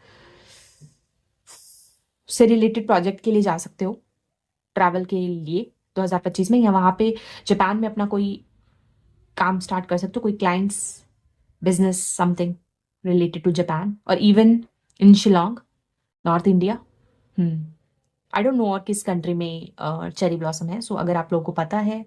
से रिलेटेड प्रोजेक्ट के लिए जा सकते हो ट्रैवल के लिए 2025 में, या वहां पे जापान में अपना कोई काम स्टार्ट कर सकते हो, कोई clients, business, something related to Japan, और even in Shillong, north India. I don't know और किस कंट्री में चेरी ब्लॉसम है। सो अगर आप लोगों को पता है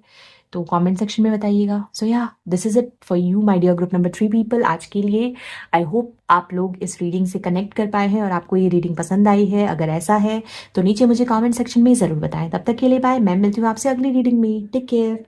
तो कमेंट सेक्शन में बताइएगा। सो या this is it for you my dear group number 3 people आज के लिए। आई होप आप लोग इस रीडिंग से कनेक्ट कर पाए हैं और आपको ये रीडिंग पसंद आई है। अगर ऐसा है तो नीचे मुझे कमेंट सेक्शन में ज़रूर बताएं। तब तक के लिए बाय। मैं मिलती हूँ आपसे अगली रीडिंग में। Take care.